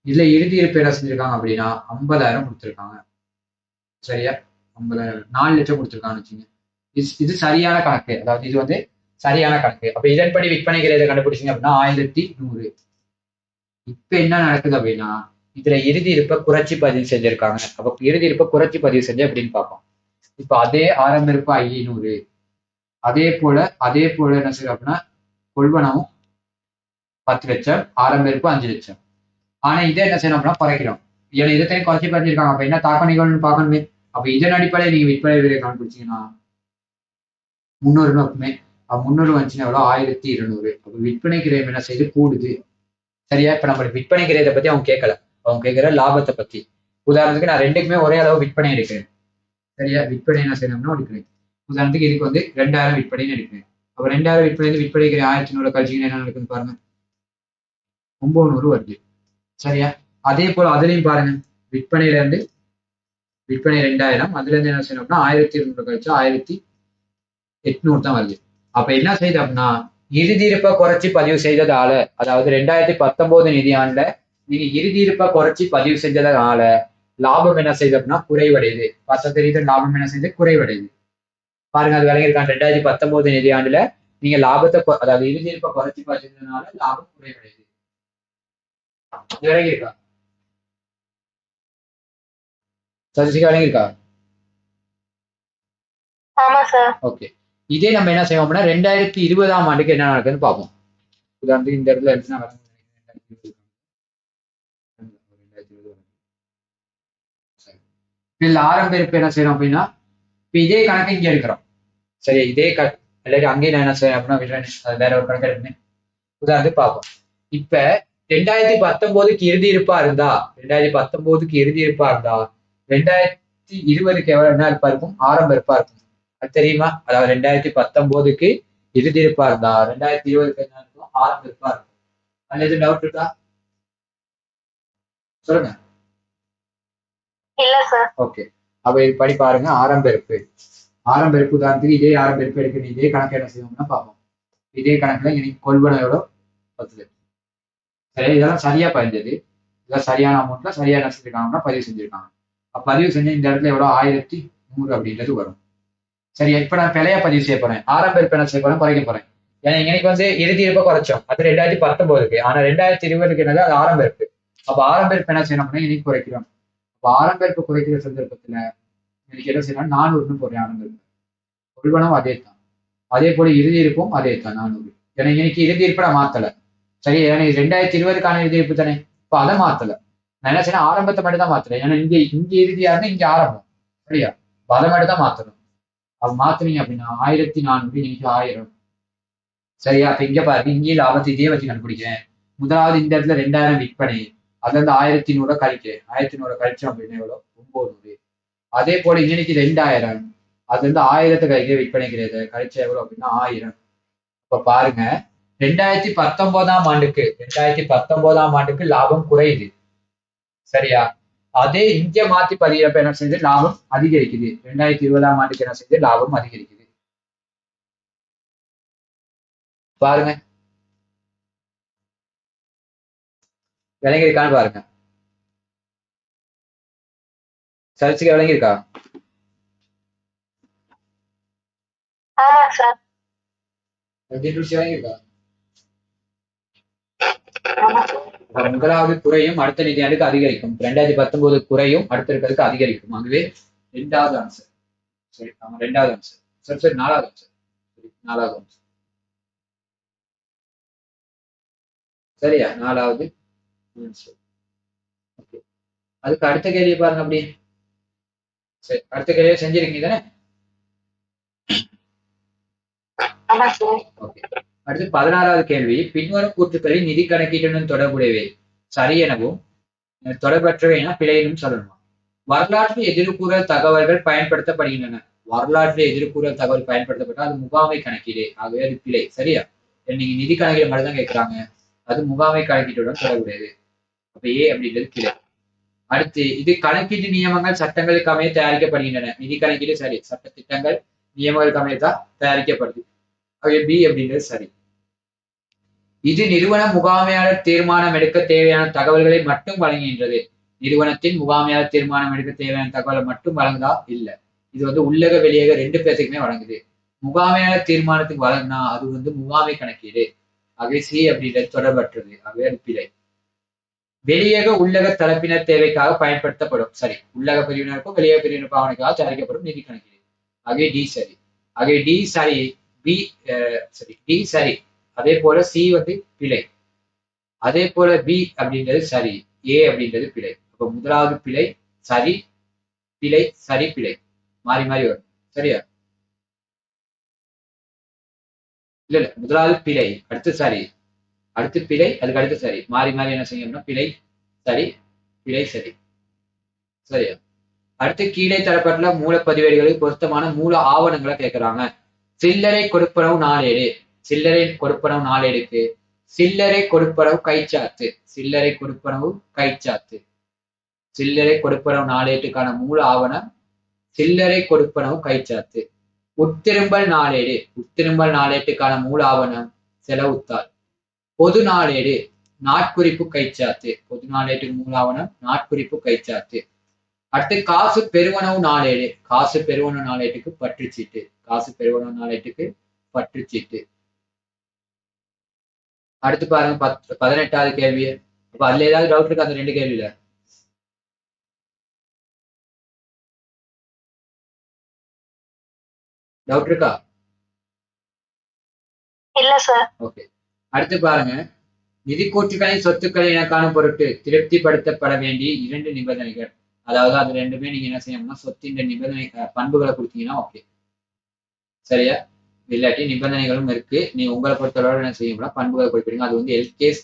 இதுல இறுதி இருப்பு என்ன செஞ்சிருக்காங்க அப்படின்னா 50,000 கொடுத்துருக்காங்க, சரியா? 50,000 4 லட்சம் கொடுத்துருக்காங்கன்னு வச்சுங்க. இது சரியான கணக்கு, அதாவது இது வந்து சரியான கணக்கு. அப்ப இதன்படி விற்பனை கிரயத்தை கண்டுபிடிச்சிங்க அப்படின்னா 1100. இப்ப என்ன நடக்குது அப்படின்னா இதுல இறுதி இருப்பை குறைச்சி பதிவு செஞ்சிருக்காங்க. அப்ப இறுதி இருப்பை குறைச்சி பதிவு செஞ்சு அப்படின்னு பார்ப்போம். இப்ப அதே ஆரம்ப இருப்பு 500, அதே போல என்ன செய்யும் அப்படின்னா கொள்வனவும் 10 லட்சம், ஆரம்ப இருப்பு 5 லட்சம். ஆனா இதை என்ன செய்யணும் அப்படின்னா குறைக்கிறோம். ஏன்னா இதத்தையும் குறைச்சி பதிஞ்சிருக்காங்க. அப்ப என்ன தாக்கம் நிகழ்வுன்னு பார்க்கணுமே. அப்ப இதன் அடிப்படையில் நீங்க விற்பனை விலையை கண்டுபிடிச்சீங்கன்னா 300 இருக்குமே. 300 வந்துச்சுன்னா எவ்வளோ? 1200. அப்ப விற்பனை கிரயம் என்ன செய்யுது? கூடுது, சரியா? இப்ப நம்ம விற்பனை கிரயத்தை பத்தி அவங்க கேட்கல, அவங்க கேட்கிற லாபத்தை பத்தி. உதாரணத்துக்கு நான் ரெண்டுக்குமே ஒரே அளவு விற்பனை எடுக்கிறேன், சரியா? விற்பனை என்ன செய்யணும்னா எடுக்கிறேன். உதாரணத்துக்கு இதுக்கு வந்து 2000 விற்பனைன்னு எடுக்கிறேன். அப்ப 2000 விற்பனை விற்பனை கிரயம் 1100 கழிச்சிங்கன்னா என்ன நடக்குதுன்னு பாருங்க, 900 வருது, சரியா? அதே போல அதுலயும் பாருங்க, விற்பனையில இருந்து விற்பனை 2000, அதுல இருந்து என்ன செய்யணும்னா 1200 கழிச்சா 1800 தான் வருது. அப்ப என்ன செய்யுது அப்படின்னா இறுதி இருப்பை குறைச்சி பதிவு செய்ததால, அதாவது 2019 நிதியாண்டுல நீங்க இறுதி இருப்பை குறைச்சி பதிவு செஞ்சதால லாபம் என்ன செய்யுது அப்படின்னா குறைவடையுது. பார்த்தா தெரியுது, லாபம் என்ன செய்யுது? குறைவடையுது. பாருங்க, அது விளங்கியிருக்காங்க. 2019 நிதியாண்டுல நீங்க லாபத்தை அதாவது இறுதி இருப்பை குறைச்சி பதிச்சதுனால லாபம் குறைவடையுது. விளங்கியிருக்கா சசிகா? விளங்கியிருக்கா? ஆமா சார். ஓகே, இதே நம்ம என்ன செய்வோம் அப்படின்னா 2020ஆம் ஆண்டுக்கு என்ன நடக்குதுன்னு பார்ப்போம். உதாரணத்துக்கு இந்த இடத்துல எடுத்து நான் இதுல ஆரம்ப இருப்பு என்ன செய்யறோம் அப்படின்னா இப்ப இதே கணக்கு இங்க எடுக்கிறோம், சரியா? இதே கணக்கு அங்கேயும் நான் என்ன செய்யறேன் அப்படின்னா வேற ஒரு கணக்கு எடுப்பேன். உதாரணத்துக்கு பார்ப்போம். இப்ப 2019க்கு இறுதி இருப்பா இருந்தா 2020க்கு எவ்வளவு என்ன இருப்பா இருக்கும்? ஆரம்ப இருப்பா இருக்கும். அது தெரியுமா? அதாவது 2019க்கு இறுதி இருப்பா இருந்தா 2020க்கு என்ன இருக்கும்? ஆரம்ப இருப்பா இருக்கும். அதுல எதுவும் டவுட் இருக்கா? சொல்லுங்க. இல்ல சார். ஓகே, அப்ப இது படி பாருங்க. ஆரம்ப இருப்பு உதாரணத்துக்கு இதே ஆரம்ப இருப்பு எடுக்கணும். இதே கணக்கு என்ன செய்வோம்னா பார்ப்போம். இதே கணக்குல இன்னைக்கு கொள்வனவு எவ்வளோ? 10 லட்சம், சரி? இதெல்லாம் சரியா பதிஞ்சது, இதெல்லாம் சரியான அமௌண்ட்ல சரியா என்ன செஞ்சிருக்காங்கன்னா பதிவு செஞ்சிருக்காங்க. பதிவு செஞ்சு இந்த இடத்துல எவ்வளோ? 1100 அப்படின்றது வரும், சரியா? இப்ப நான் பிழையா பதிவு செய்ய போறேன். ஆரம்ப இருப்பு என்ன செய்ய போறேன்? குறைக்க போறேன். ஏன்னா இன்னைக்கு வந்து இறுதி இருப்பை குறைச்சோம், அது 2019க்கு. ஆனா 2020க்கு என்னது? அது ஆரம்ப இருப்பு. அப்ப ஆரம்ப இருப்பு என்ன செய்யணும் அப்படின்னா இன்னைக்கு குறைக்கிறோம். அப்ப ஆரம்ப இருப்பு குறைக்கிற சந்தர்ப்பத்துல இன்னைக்கு என்ன செய்யணும்? 400 போடுறேன் ஆரம்ப இருப்பு. கொள்வனவு அதே தான், அதே போல இறுதி இருப்பும் அதே தான் 400. ஏன்னா இன்னைக்கு இறுதி இருப்பை நான் மாத்தல, சரி? ஏன்னா 2020க்கான இறுதி இருப்பு தானே, இப்ப அதை மாத்தல. நான் என்ன செய்யணும்? ஆரம்பத்தை மட்டும் தான் மாத்துறேன். ஏன்னா இங்க இறுதியா இருந்தா இங்க ஆரம்பம், சரியா? அதை மட்டும் தான் மாத்தணும். அது மாத்துனீங்க அப்படின்னா 1400 இன்னைக்கு 1000, சரியா? அப்ப இங்க பாருங்க, இங்கேயும் லாபத்தை இதே வச்சு கண்டுபிடிக்கிறேன். முதலாவது இந்த இடத்துல 2000 விற்பனை, அதுல இருந்து 1100 கழிக்கிறேன். 1100 கழிச்சோம் அப்படின்னா எவ்வளவு? 900. அதே போல இன்னைக்கு 2000, அதுல இருந்து 1000 கழிக்க விற்பனைக்கிறது கழிச்சா எவ்வளவு அப்படின்னா 1000. இப்ப பாருங்க, 2019 ஆண்டுக்கு லாபம் குறையுது. சரியா? அதே இங்க மாத்தி பதிகிறப்ப என்ன செய்யுது? லாபம் அதிகரிக்குது. 2020 ஆண்டுக்கு என்ன செய்யுது? லாபம் அதிகரிக்குது. பாருங்க, விளங்கியிருக்கான்னு பாருங்க. சர்ச்சுக்கு விளங்கியிருக்கா? விளங்கியிருக்கா? முதலாவது குறையும் அடுத்த நிதியாண்டுக்கு அதிகரிக்கும். 2019 குறையும் அடுத்த இருக்கிறதுக்கு அதிகரிக்கும். ஆகவே இரண்டாவது ஆன்சர். சரி, ஆமா, இரண்டாவது ஆன்சர். சரி சரி, நாலாவது ஆன்சர். சரி, நாலாவது ஆன்சர். சரியா? நாலாவது ஆன்சர். ஓகே. அதுக்கு அடுத்த கேள்வியை பாருங்க அப்படி. சரி, அடுத்த கேள்வியை செஞ்சிருக்கீங்க தானே? ஓகே. அடுத்து 16வது கேள்வி. பின்வரும் கூற்றுக்களில் நிதி கணக்கீட்டுடன் தொடர்புடையவை சரி எனவும் தொடர்பற்றவை என பிழை என்றும் சொல்லணும். வரலாற்று எதிர்கூறல் தகவல்கள் பயன்படுத்தப்படுகின்றன. வரலாற்று எதிர்கூறல் தகவல் பயன்படுத்தப்பட்டால் அது முகாமை கணக்கீடு. ஆகவே அது பிழை. சரியா? நீங்க நிதி கணக்கீடு மட்டும் தான் கேட்கிறாங்க. அது முகாமை கணக்கீட்டுடன் தொடர்புடையது. அப்ப ஏ அப்படின்றது பிழை. அடுத்து இது கணக்கீட்டு நியமங்கள் சட்டங்களுக்கு அமைய தயாரிக்கப்படுகின்றன. நிதி கணக்கீடு சரி. சட்ட திட்டங்கள் நியமங்களுக்கு அமைய தான் தயாரிக்கப்படுது. ஆகவே பி அப்படின்றது சரி. இது நிறுவன முகாமையாளர் தீர்மானம் எடுக்க தேவையான தகவல்களை மட்டும் வழங்குகின்றது. நிறுவனத்தின் முகாமையாளர் தீர்மானம் எடுக்க தேவையான தகவலை மட்டும் வழங்குதா? இல்ல. இது உள்ளக வெளியக ரெண்டு பேருக்குமே வழங்குது. முகாமையாளர் தீர்மானத்துக்கு வழங்கினா அது முகாமை கணக்கீடு. ஆகவே சி அப்படின்றது தொடர்பற்றது. ஆகவே அது பிழை. வெளியக உள்ளக தரப்பினர் தேவைக்காக பயன்படுத்தப்படும். சரி. உள்ளக பிரிவினருக்கும் வெளியக பிரிவினர் பாவனைக்காக தயாரிக்கப்படும் நிதி கணக்கீடு. ஆகவே டி சரி. ஆகவே டி சரி. பி சரி, டி சரி. அதே போல சி பிழை. அதே போல பி அப்படின்றது சரி. ஏ அப்படின்றது பிழை. அப்ப முதலாவது பிழை சரி, பிழை சரி, பிழை மாறி மாறி வரும். சரியா? இல்ல இல்ல, முதலாவது பிழை, அடுத்து சரி, அடுத்து பிழை, அதுக்கு அடுத்து சரி, மாறி மாறி என்ன செய்யணும்னா பிழை சரி, பிழை சரி. சரியா? அடுத்து கீழே தரப்பட்டுள்ள மூலப்பதிவேடுகளுக்கு பொருத்தமான மூல ஆவணங்களை கேட்கிறாங்க. சில்லறை கொடுப்பனவு நாளேடு. சில்லறை கொடுப்பனவு நாளேடுக்கு சில்லறை கொடுப்பனவு கைச்சாத்து. சில்லறை கொடுப்பனவு கைச்சாத்து. சில்லறை கொடுப்பனவு நாளேட்டுக்கான மூல ஆவணம் சில்லறை கொடுப்பனவு கைச்சாத்து. உட்திரும்பல் நாளேடு. உட்திரும்பல் நாளேட்டுக்கான மூல ஆவணம் செலவுத்தாள். பொது நாளேடு நாட்குறிப்பு கைச்சாத்து. பொது நாளேட்டுக்கு மூல ஆவணம் நாட்குறிப்பு கைச்சாத்து. அடுத்து காசு பெருவனவு நாளேடு. காசு பெருவனவு நாளேட்டுக்கு பற்றுச்சீட்டு. காசு பெருவனவு நாளேட்டுக்கு பற்றுச்சீட்டு. அடுத்து பாருங்க 18வது கேள்வி. அப்ப அதுல ஏதாவது டவுட் இருக்கு அந்த ரெண்டு கேள்வியில? டவுட் இருக்கா? இல்ல சார். ஓகே. அடுத்து பாருங்க, நிதி கூற்றுக்களின் சொத்துக்களை என காணும் பொருட்டு திருப்திப்படுத்தப்பட வேண்டிய 2 நிபந்தனைகள். அதாவது அது ரெண்டுமே நீங்க என்ன செய்யணும்னா சொத்தின் நிபந்தனை பண்புகளை கொடுத்தீங்கன்னா ஓகே. சரியா? இல்லாட்டி நிபந்தனைகளும் இருக்கு. நீ உங்களை பொறுத்தளவு என்ன செய்யணும்னா பண்புகளை குறிப்பிடுங்க. அது எல்கேஸ்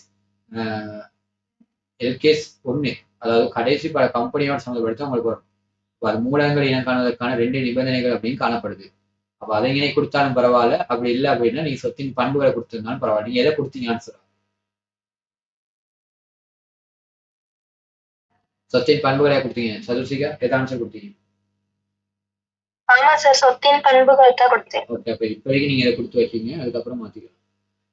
எல்கேஸ் 1. அதாவது கடைசி பல கம்பெனியோட சம்மந்தப்படுத்த உங்களுக்கு வரும். அது மூலங்கள் இனம் காணுவதற்கான 2 நிபந்தனைகள் அப்படின்னு காணப்படுது. அப்ப அதை இணை கொடுத்தாலும் பரவாயில்ல. அப்படி இல்லை அப்படின்னா நீங்க சொத்தின் பண்புகளை கொடுத்திருந்தாலும் பரவாயில்ல. நீங்க எதை கொடுத்தீங்க ஆன்சர்? சொத்தின் பண்புகளை கொடுத்தீங்க. சதுர்சிகா எதை ஆன்சர் கொடுத்தீங்க? ஆமா சார், சொத்தின் பண்புகள் தான் கொடுத்தேன். ஓகே. அப்ப இப்போதைக்கு நீங்க இதை கொடுத்து வைக்கீங்க. அதுக்கப்புறம் மாத்திக்கலாம்.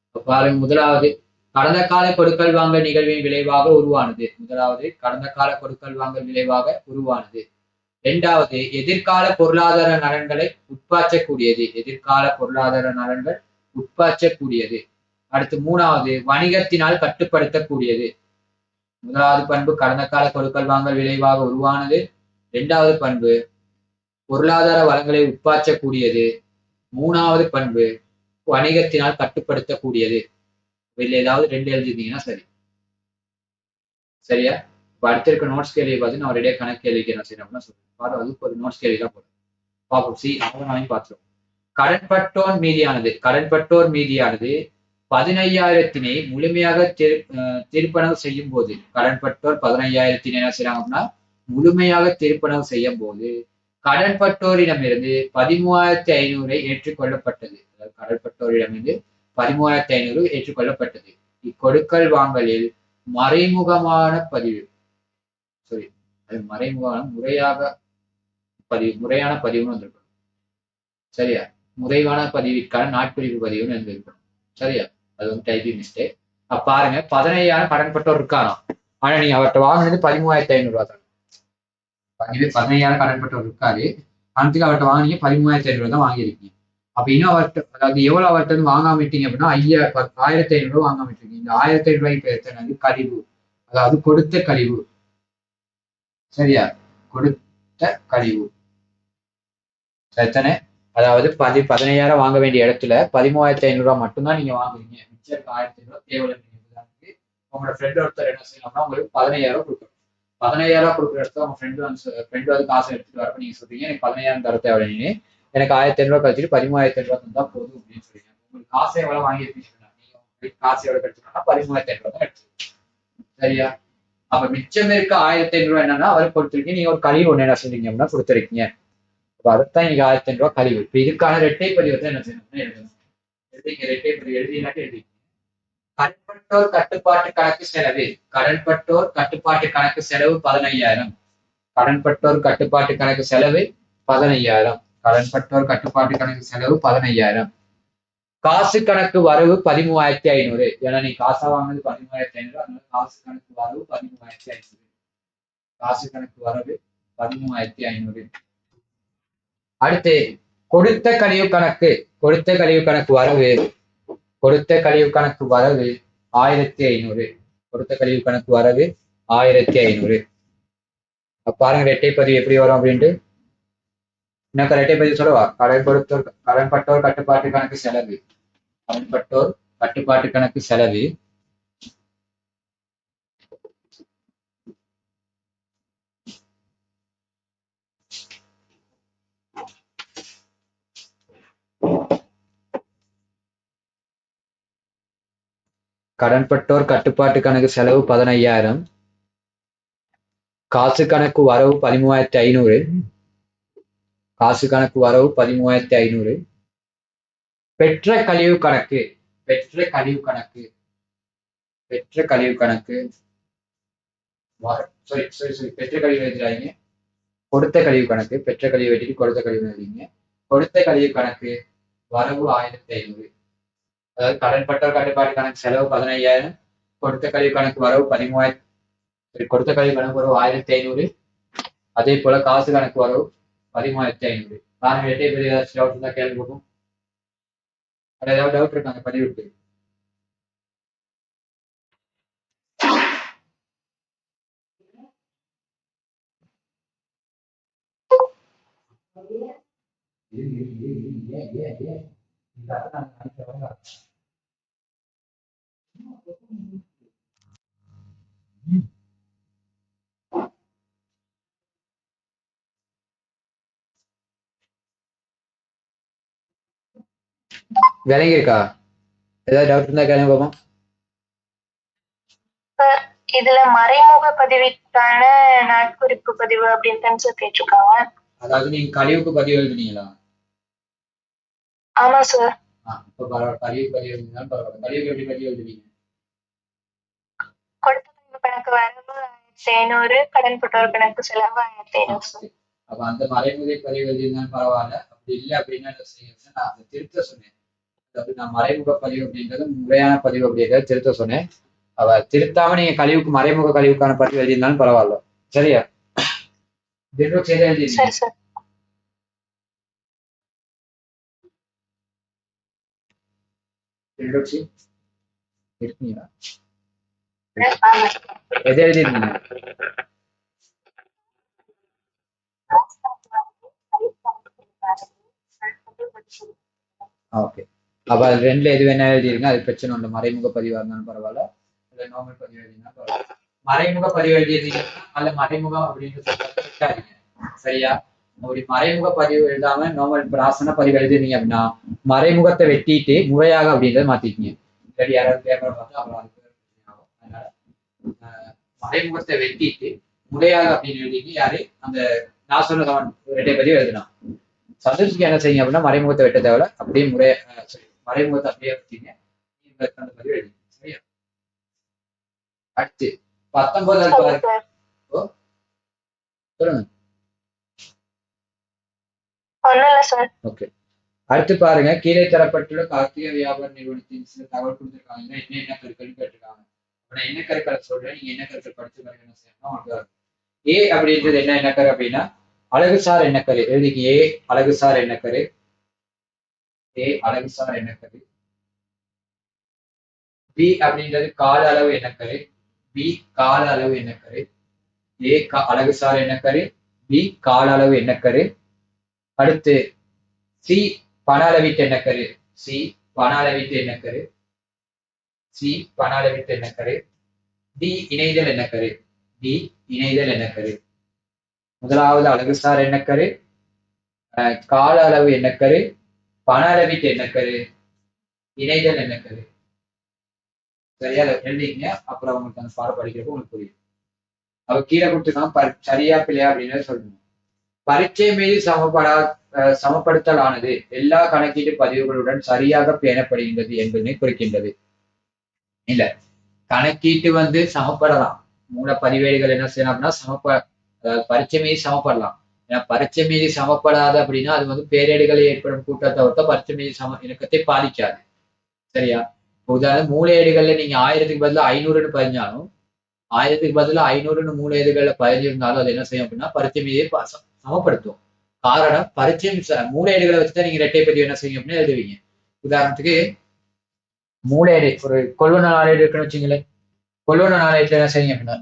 இப்ப பாருங்க, முதலாவது கடந்த கால கொடுக்கல் வாங்கல் நிகழ்வின் விளைவாக உருவானது. முதலாவது கடந்த கால கொடுக்கல் வாங்கல் விளைவாக உருவானது. இரண்டாவது எதிர்கால பொருளாதார நலன்களை உட்பாய்ச்சக்கூடியது. எதிர்கால பொருளாதார நலன்கள் உட்பாய்ச்சக்கூடியது. அடுத்து மூணாவது வணிகத்தினால் கட்டுப்படுத்தக்கூடியது. முதலாவது பண்பு கடந்த கால கொடுக்கல் வாங்கல் விளைவாக உருவானது. இரண்டாவது பண்பு பொருளாதார வளங்களை உட்பாய்ச்சக்கூடியது. மூணாவது பண்பு வணிகத்தினால் கட்டுப்படுத்தக்கூடியது. இதுல ஏதாவது 2 எழுதிருந்தீங்கன்னா சரி. சரியா? இப்ப அடுத்திருக்க நோட்ஸ் கேள்வி பார்த்து நான் ரெடியா கணக்கு கேள்விக்கு என்ன செய்யணும் அப்படின்னா சொல்லுங்க. அதுக்கு ஒரு நோட்ஸ் கேள்வி தான் போதும். பார்ப்போம். சி அவனாலையும் பார்த்துருவோம். கடன்பட்டோர் மீதியானது. கடன்பட்டோர் மீதியானது 15,000 முழுமையாக திருப்பணவு செய்யும் போது கடன்பட்டோர் 15,000 என்ன செய்யறாங்க அப்படின்னா முழுமையாக திருப்பணவு செய்யும் போது கடன்பட்டோரிடமிருந்து 13,500 ஏற்றுக்கொள்ளப்பட்டது. அதாவது கடன்பட்டோரிடமிருந்து 13,500 ஏற்றுக்கொள்ளப்பட்டது. இக்கொடுக்கல் வாங்கலில் மறைமுகமான பதிவு சாரி அது மறைமுகமான முறையான பதிவுன்னு வந்திருக்கும். சரியா? முறையான பதிவிற்கான நாட்குறிப்பு பதிவுன்னு இருந்திருக்கும். சரியா? அது வந்து டைப்பிங் மிஸ்டேக். அப்ப பாருங்க 15,000 கடன்பட்டோர் இருக்காராம். ஆனா நீங்க அவர்கிட்ட வாங்கினது 13,500 தான். 15,000 கடன்பட்டோர் இருக்காரு. அதுக்கு அவர்கிட்ட வாங்கினீங்க 13,500 தான் வாங்கியிருக்கீங்க. அப்ப இன்னும் அவர்கிட்ட அதாவது எவ்வளவு அவர்கிட்ட இருந்து வாங்காம விட்டீங்க அப்படின்னா 1,500 வாங்காம விட்டுருக்கீங்க. இந்த 1,500 ரூபாய்க்கு பேர் என்னது? கழிவு. அதாவது கொடுத்த கழிவு. சரியா? கொடுத்த கழிவு. சரித்தானே? அதாவது 15,000 வாங்க வேண்டிய இடத்துல 13,500 மட்டும்தான் நீங்க வாங்குறீங்க. மிச்சம் இருக்க 1,500 தேவையில்லை. உங்களோட ஃப்ரெண்ட் ஒருத்தர் என்ன செய்யலாம்னா உங்களுக்கு 15,000 கொடுக்கணும். 15,000 கொடுக்குற இடத்துல உங்க ஃப்ரெண்டு வந்து காசு எடுத்துட்டு வரப்ப நீங்க சொல்றீங்க எனக்கு 15,000 தர தேவையில்லைன்னு, எனக்கு 1,500 கழிச்சுட்டு 13,500 தந்தா போதும் அப்படின்னு சொல்றீங்க. உங்களுக்கு காசு எவ்வளவு வாங்கியிருப்பீங்க? நீங்க காசு எவ்வளவு எடுத்துக்கணும்னா 13,500 தான் எடுத்துக்கணும். சரியா? அப்ப மிச்சம் இருக்க 1,500 என்னன்னா அவருக்கு கொடுத்துருக்கீங்க. நீங்க ஒரு கழிவு ஒண்ணு என்ன செஞ்சீங்க அப்படின்னா கொடுத்துருக்கீங்க. அதைத்தான் இன்னைக்கு 1,500 கழிவு. இப்ப இதுக்கான இரட்டை பதிவத்தை என்ன செய்யணும்னா எழுதணும். இரட்டை பதிவு எழுதினாட்டி எழுதி கடன்பட்டோர் கட்டுப்பாட்டு கணக்கு செலவு. கடன்பட்டோர் கட்டுப்பாட்டு கணக்கு செலவு 15,000. கடன்பட்டோர் கட்டுப்பாட்டு கணக்கு செலவு 15,000. கடன்பட்டோர் கட்டுப்பாட்டு கணக்கு செலவு 15,000. காசு கணக்கு வரவு 13,500. ஏன்னா நீ காசா வாங்கினது 13,500. அதனால காசு கணக்கு வரவு 13,500. காசு கணக்கு வரவு 13,500. அடுத்து கொடுத்த கழிவு கணக்கு. கொடுத்த கழிவு கணக்கு வரவு 1,500. கொடுத்த கழிவு கணக்கு வரவு 1,500. பாருங்க இரட்டை பதிவு எப்படி வரும் அப்படின்ட்டு. இன்னொரு இரட்டை பதிவு சொல்லவா? கடன்பட்டோர் கட்டுப்பாட்டு கணக்கு செலவு. கடன்பட்டோர் கட்டுப்பாட்டு கணக்கு செலவு கடன்பட்டோர் கட்டுப்பாட்டு கணக்கு செலவு 15,000. காசு கணக்கு வரவு 13,500. காசு கணக்கு வரவு 13,500. பெற்ற கழிவு கணக்கு. பெற்ற கழிவு கணக்கு. பெற்ற கழிவு கணக்கு பெற்ற கழிவு எழுதுறாங்க. கொடுத்த கழிவு கணக்கு. பெற்ற கழிவு வெட்டிட்டு கொடுத்த கழிவு எழுதிங்க. கொடுத்த கழிவு கணக்கு வரவு 1,500. அதாவது கடன்பட்டோர் கட்டுப்பாட்டு கணக்கு செலவு 15,000. கொடுத்த கழிவு கணக்கு வரவு 13,000. கொடுத்த கழிவு கணக்கு வரவு 1,500. அதே போல காசு கணக்கு வரவு 13,500. நான் இரட்டை பதிவு ஏதாச்சும் டவுட் இருந்தா கேள்வி கொடுப்போம். ஏதாவது டவுட் இருக்கு அந்த பதிவுக்கு? விளங்கி இருக்கா? ஏதாவது டவுட் இருந்தா கேளுங்க பாப்போம். இதுல மறைமுக பதிவுக்கான நாட்குறிப்பு பதிவு அப்படின்னு கேட்டிருக்காங்க. அதாவது நீங்க கழிவுக்கு பதிவு எழுதுனீங்களா? ஆமா சார். இப்ப பரவாயில்ல. கழிவு பதிவு எழுதினாலும் பரவாயில்ல. கழிவுக்கு எப்படி பதிவு எழுதுனீங்க? கொடுத்த கழிவு கணக்கு வரவு 1,500. கடன்பட்டோர் கணக்கு செலவு 1,500. அப்ப அந்த மறைமுக பதிவு எழுதினாலும் பரவாயில்ல. அப்படி இல்லை அப்படின்னா என்ன செய்யணும்னா நான் அதை திருத்த சொன்னேன். அதாவது நான் மறைமுக பதிவு அப்படின்றது முறையான பதிவு அப்படின்றத திருத்த சொன்னேன். அவ திருத்தாம நீங்க கழிவுக்கு மறைமுக கழிவுக்கான பதிவு எழுதினாலும் பரவாயில்ல. சரியா? சரி சார். இருக்கீங்களா? எதை எழுதிருக்கீங்க? ஓகே. அப்ப அது ரெண்டுல எது வேணா எழுதிருங்க. அது பிரச்சனை இல்லை. மறைமுக பதிவா இருந்தாலும் பரவாயில்ல, இல்ல நார்மல் பதிவு எழுதினாலும் பரவாயில்ல. மறைமுக பதிவு எழுதிருந்தீங்கன்னா அல்ல மறைமுகம் அப்படின்னு சொல்லிட்டாதீங்க. சரியா? அப்படி மறைமுக பதிவு எழுதாம நார்மல் பிராசன பதிவு எழுதிருந்தீங்க அப்படின்னா மறைமுகத்தை வெட்டிட்டு முறையாக அப்படின்றத மாத்திக்கீங்க. சரி, யாராவது பேப்பரை பார்த்து அப்புறம் அது அதனால மறைமுகத்தை வெட்டிட்டு முறையாக அப்படின்னு எழுதிட்டு யாரு அந்த நான் சொன்ன இரட்டை பதிவு எழுதலாம். சந்தோஷத்துக்கு என்ன செய்யுங்க அப்படின்னா மறைமுகத்தை வெட்ட தேவையில்ல, அப்படியே மறைமுகத்தை அப்படியே வச்சீங்க. அந்த பதிவு எழுதி சரியா. அடுத்து 19 பாருங்க. சொல்லுங்க. ஓகே, அடுத்து பாருங்க, கீழே தரப்பட்டுள்ள கார்த்திகை வியாபார நிறுவனத்தின் சில தகவல் கொடுத்திருக்காங்க. என்ன கருக்கள்னு கேட்டிருக்காங்க. நான் என்ன கருக்களை சொல்றேன், நீங்க என்ன கருக்கள் படிச்சு பாருங்க. என்ன செய்யணும், ஏ அப்படின்றது என்ன எண்ணக்கரு அப்படின்னா அழகுசார் எண்ணக்கரு. எழுதிக்கு ஏ அழகுசார் எண்ணக்கரு. ஏ அழகுசார் எண்ணக்கரு. பி அப்படின்றது கால அளவு எண்ணக்கரு. பி கால அளவு எண்ணக்கரு. ஏ அழகுசார் எண்ணக்கரு. பி கால அளவு எண்ணக்கரு. அடுத்து சி பண அளவீட்டு எண்ணக்கரு. சி பண அளவீட்டு எண்ணக்கரு. சி பண அளவீட்டு எண்ணக்கரு. டி இணைதல் எண்ணக்கரு. டி இணைதல் எண்ணக்கரு. முதலாவது அழகுசார் எண்ணக்கரு, கால அளவு எண்ணக்கரு, பண அளவீட்டு எண்ணக்கரு, இணைதல் எண்ணக்கரு. சரியா எழுதிங்க. அப்புறம் உங்களுக்கு அந்த பாடம் படிக்கிறப்போ உங்களுக்கு புரியும். அவ கீழே கொடுத்துருக்காங்க, சரியா பிள்ளையா அப்படின்னு சொல்லணும். பரீட்சை மீது சமப்படுத்தல் ஆனது எல்லா கணக்கீட்டு பதிவுகளுடன் சரியாக பேணப்படுகின்றது என்பதனை குறிக்கின்றது. இல்ல, கணக்கீட்டு சமப்படலாம். மூல பதிவேடுகள் என்ன செய்யலாம் அப்படின்னா பரீட்சை மீது சமப்படலாம். ஏன்னா பரீட்சை மீது சமப்படாது அப்படின்னா அது பேரேடுகளில் ஏற்படும் கூட்டத்தை ஒட்ட பரீட்சை மீது இணக்கத்தை பாதிக்காது. சரியா. உதாரணம், மூலையீடுகள்ல நீங்க 1000க்கு பதிலா 500ன்னு பதிஞ்சாலும் 1000க்கு பதிலா 500ன்னு மூலையீடுகள்ல பதிஞ்சிருந்தாலும் அது என்ன செய்யும் அப்படின்னா பரீட்சை மீதே சமப்படுத்தும். காரணம், பரீட்சை மூலையீடுகளை வச்சுதான் நீங்க இரட்டை பதிவு என்ன செய்யும் அப்படின்னு எழுதுவீங்க. உதாரணத்துக்கு மூலையீடு ஒரு கொள்வன நாளேடு இருக்குன்னு வச்சுங்களேன். கொள்வன நாளேடுல என்ன செய்யுங்க அப்படின்னா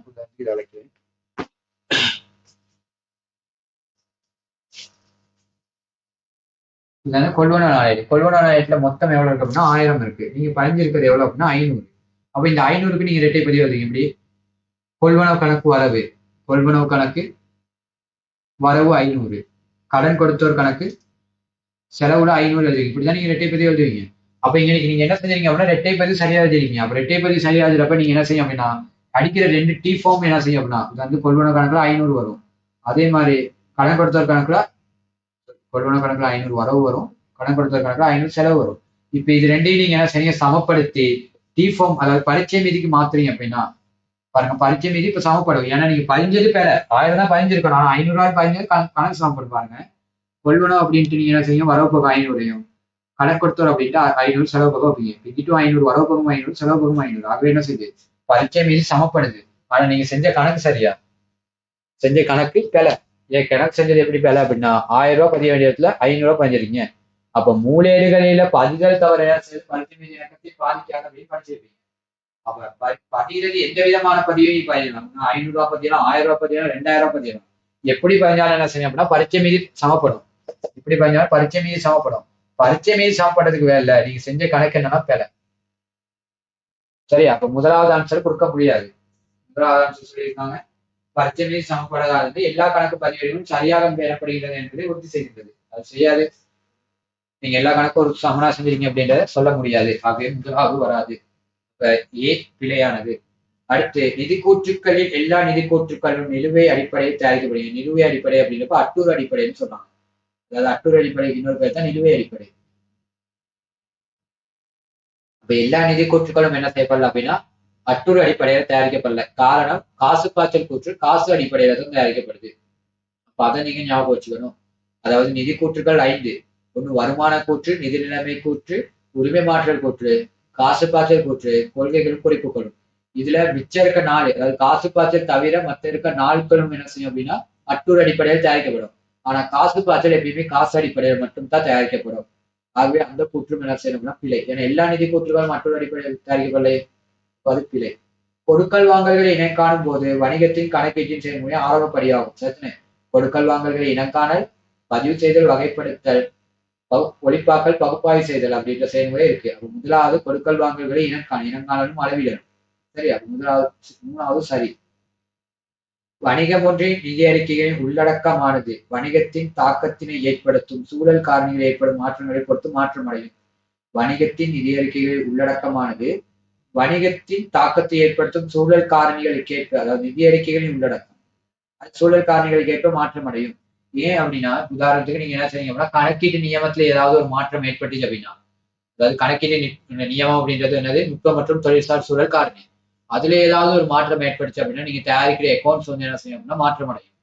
கொள்வன நாளேடு. கொள்வன நாளேடுல மொத்தம் எவ்வளவு இருக்கு அப்படின்னா 1000 இருக்கு. நீங்க பதிஞ்சிருக்கிறது எவ்வளவு அப்படின்னா 500. அப்ப இந்த 500க்கு நீங்க இரட்டை பதிவு எழுதுங்க. இப்படி கொள்வனவு கணக்கு வரவு, கொள்வனவு கணக்கு வரவு 500, கடன் கொடுத்தோர் கணக்கு செலவுல 500 எழுதுவீங்க. இப்படிதான் நீங்க இரட்டை பதிவு எழுதுவீங்க. அப்ப இன்னைக்கு நீங்க என்ன செஞ்சீங்க அப்படின்னா இரட்டை பதிவு சரியா எழுதிருக்கீங்க. அப்ப இரட்டை பதிவு சரியா எழுதுறப்ப நீங்க என்ன செய்யும் அப்படின்னா அடிக்கிற 2 டி ஃபார்ம் என்ன செய்யும் அப்படின்னா இது கொள்வனவு கணக்குல 500 வரும். அதே மாதிரி கடன் கொடுத்தோர் கணக்குல கொள்வனவு கணக்குல 500 வரவு வரும், கடன் கொடுத்தோர் கணக்குல 500 செலவு வரும். இப்ப இது ரெண்டையும் நீங்க என்ன செய்ய சமப்படுத்தி டி ஃபார்ம், அதாவது பரீட்சை மீதிக்கு மாத்துறீங்க அப்படின்னா பாருங்க, பரீட்சை மீதி இப்ப சமப்படும். ஏன்னா நீங்க பதிஞ்சது பேர 1000 தான் பதிஞ்சிருக்கணும். ஆனா 500 பதிஞ்சது கணக்கு சமப்படும். பாருங்க, கொள்வனவு அப்படின்ட்டு நீங்க என்ன செய்யும் வரவு போக 500, கடன் கொடுத்தோர் அப்படின்ட்டு 500 செலவு போக வைப்பீங்க. இங்கிட்டும் 500 வரவு போகும் 500 செலவு போகும் 500. ஆகவே என்ன செய்யுது பரீட்சை மீது சமப்படுது. ஆனா நீங்க செஞ்ச கணக்கு சரியா, செஞ்ச கணக்கு பிழை. ஏன் கணக்கு செஞ்சது எப்படி பிழை அப்படின்னா 1000 ரூபாய் பதிய வேண்டிய இடத்துல 500 ரூபாய் பதிஞ்சிருக்கீங்க. அப்ப மூலையீடுகளில பதிதல் தவிர பரீட்சை மீது இணக்கத்தை பாதிக்காத அப்படின்னு படிச்சிருப்பீங்க. அப்ப பதிகிறது எந்த விதமான பதிவையும் நீ பதியலாம். 500 ரூபாய் பதியலாம், 1000 ரூபாய் பதியலாம், 2000 ரூபாய் பதியலாம். எப்படி பதிஞ்சாலும் என்ன செய்யும் அப்படின்னா பரீட்சை மீது சமப்படும். இப்படி பதிஞ்சாலும் பரீட்சை மீது சமப்படும். பரீட்சை மீது சமப்படுறதுக்கு வேலை நீங்க செஞ்ச கணக்கு என்னன்னா பிழை. சரி, அப்ப முதலாவது ஆன்சர் கொடுக்க முடியாது. முதலாவது ஆன்சர் சொல்லியிருக்காங்க பரீட்சை மீது சமப்படாதது எல்லா கணக்கு பதிவேடுகளும் சரியாக பெறப்படுகிறது என்பதை உறுதி செய்கின்றது. அது செய்யாது. நீங்க எல்லா கணக்கும் ஒரு சமனா செஞ்சீங்க அப்படின்றத சொல்ல முடியாது. ஆகவே முதலாவது வராது. ஏ பிழையானது. அடுத்து நிதி கூற்றுக்களில் எல்லா நிதி கூற்றுக்களும் நிலுவை அடிப்படையில் தயாரிக்கப்படுகிறது. நிலுவை அடிப்படை அப்படின்றப்ப அட்டூர் அடிப்படைன்னு சொன்னாங்க. அதாவது அட்டூர் அடிப்படை இன்னொரு பேர் தான் நிலுவை அடிப்படை. இப்ப எல்லா நிதி கூற்றுக்களும் என்ன செய்யப்படல அப்படின்னா அட்டூர் அடிப்படையில தயாரிக்கப்படல. காரணம், காசு பாய்ச்சல் கூற்று காசு அடிப்படையில தான் தயாரிக்கப்படுது. அப்ப அதை நீங்க ஞாபகம் வச்சுக்கணும். அதாவது நிதி கூற்றுகள் 5. ஒண்ணு வருமான கூற்று, நிதி நிலைமை கூற்று, உரிமை மாற்றல் கூற்று, காசு பாய்ச்சல் கூற்று, கொள்கைகளும் குறிப்புகளும். இதுல மிச்சம் இருக்க 4, அதாவது காசு பாய்ச்சல் தவிர மத்த இருக்க 4களும் என்ன செய்யும் அப்படின்னா அட்டூர் அடிப்படையில் தயாரிக்கப்படும். ஆனா காசு பாய்ச்சல் எப்பயுமே காசு அடிப்படையில் மட்டும் தான் தயாரிக்கப்படும். ஆகவே அந்த கூற்றும் என்ன செய்யணும்னா பிழை. ஏன்னா எல்லா நிதி கூற்றுகளும் அட்டூர் அடிப்படையில் தயாரிக்கப்படலை, அது பிழை. கொடுக்கல் வாங்கல்களை இனம் காணும் போது வணிகத்தின் கணக்கீட்டின் செயல்முறை ஆரம்பப்படியாகும். சரிதானே. கொடுக்கல் வாங்கல்களை இனங்காணல், பதிவு செய்தல், வகைப்படுத்தல், ஒளிப்பாக்கல், பகுப்பாய்வு செய்தல் அப்படின்ற செயல்முறை இருக்கு. அப்ப முதலாவது கொடுக்கல் வாங்கல்களை இனங்காணலும் அளவிடணும். சரி, அப்ப மூணாவது சரி. வணிகம் ஒன்றின் நிதி அறிக்கைகளின் உள்ளடக்கமானது வணிகத்தின் தாக்கத்தினை ஏற்படுத்தும் சூழல் காரணிகள் ஏற்படும் மாற்றங்களை பொறுத்து மாற்றமடையும். வணிகத்தின் நிதி அறிக்கைகளின் உள்ளடக்கமானது வணிகத்தின் தாக்கத்தை ஏற்படுத்தும் சூழல் காரணிகளுக்கு ஏற்ப, அதாவது நிதி அறிக்கைகளின் உள்ளடக்கம் சூழல் காரணிகளுக்கு ஏற்ப மாற்றம் அடையும். ஏன் அப்படின்னா உதாரணத்துக்கு நீங்க என்ன செய்யுங்க அப்படின்னா கணக்கீட்டு நியமத்துல ஏதாவது ஒரு மாற்றம் ஏற்பட்டுச்சு அப்படின்னா அதாவது கணக்கீட்டு நியமம் அப்படின்றது என்னது, நுட்ப மற்றும் தொழில்சார் சூழல் காரணி. அதுல ஏதாவது ஒரு மாற்றம் ஏற்படுச்சு அப்படின்னா நீங்க தயாரிக்கிற அக்கௌண்ட்ஸ் வந்து என்ன செய்யும் அப்படின்னா மாற்றம் அடையும்.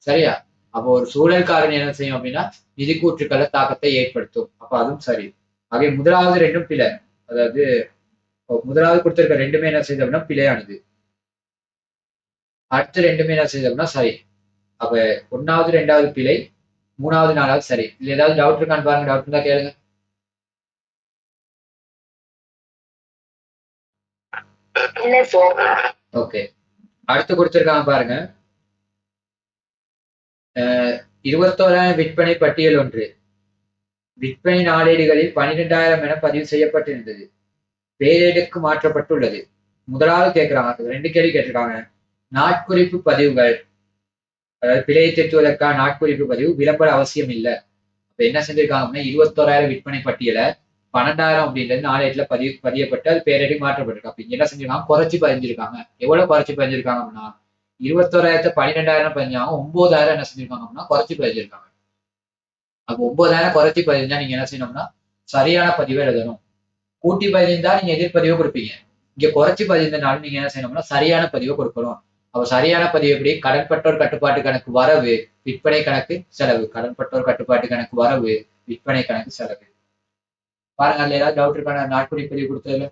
சரியா? அப்போ ஒரு சூழல் காரணி என்ன செய்யும் அப்படின்னா நிதி கூற்றுக்கள தாக்கத்தை ஏற்படுத்தும். அப்ப அதுவும் சரி. ஆகவே முதலாவது ரெண்டும் பிழை. அதாவது முதலாவது கொடுத்திருக்க ரெண்டுமே என்ன செய்யுது அப்படின்னா பிழையானது. அடுத்து ரெண்டுமே என்ன செய்யுது அப்படின்னா சரி. அப்ப 1வது 2வது பிழை, 3வது 4வது சரி. இதுல ஏதாவது டவுட் இருக்கான்னு பாருங்க. டவுட் இருந்தா கேளுங்க. இல்ல சார். ஓகே. அடுத்து கொடுத்திருக்காங்க பாருங்க. 21,000 விற்பனை பட்டியல் ஒன்று. விற்பனை நாளேடுகளில் 12,000 என பதிவு செய்யப்பட்டிருந்தது. பேரேடுக்கு மாற்றப்பட்டுள்ளது. முதலாவது கேட்கிறாங்க. 2 கேள்வி கேட்டிருக்காங்க. நாட்குறிப்பு பதிவுகள், அதாவது பிழையை திருத்துவதற்கான நாட்குறிப்பு பதிவு விளம்பர அவசியம் இல்ல. அப்ப என்ன செஞ்சிருக்காங்க அப்படின்னா 21,000 விற்பனை பட்டியலை 12,000 அப்படின்றது நாளேட்டுல பதியப்பட்டு அது பேரடி மாற்றப்பட்டிருக்கு. அப்ப இங்க என்ன செஞ்சிருக்காங்க, குறைச்சி பதிஞ்சிருக்காங்க. எவ்வளவு குறைச்சி பதிஞ்சிருக்காங்க அப்படின்னா 21,000 12,000 பதிஞ்சாங்க, 9,000 என்ன செஞ்சிருக்காங்க அப்படின்னா குறைச்சி பதிஞ்சிருக்காங்க. அப்ப 9,000 குறைச்சி பதிஞ்சா நீங்க என்ன செய்யணும்னா சரியான பதிவை எழுதணும். கூட்டி பதிந்தா நீங்க எதிர்பதிவை கொடுப்பீங்க. இங்க குறைச்சி பதிந்தனால நீங்க என்ன செய்யணும்னா சரியான பதிவை கொடுக்கணும். அப்ப சரியான பதிவு எப்படி, கடன்பட்டோர் கட்டுப்பாட்டு கணக்கு வரவு, விற்பனை கணக்கு செலவு. கடன்பட்டோர் கட்டுப்பாட்டு கணக்கு வரவு, விற்பனை கணக்கு செலவு. பாருங்க, அதுல ஏதாவது டவுட் இருக்கான நாட்குறி பதிவு கொடுத்ததுல?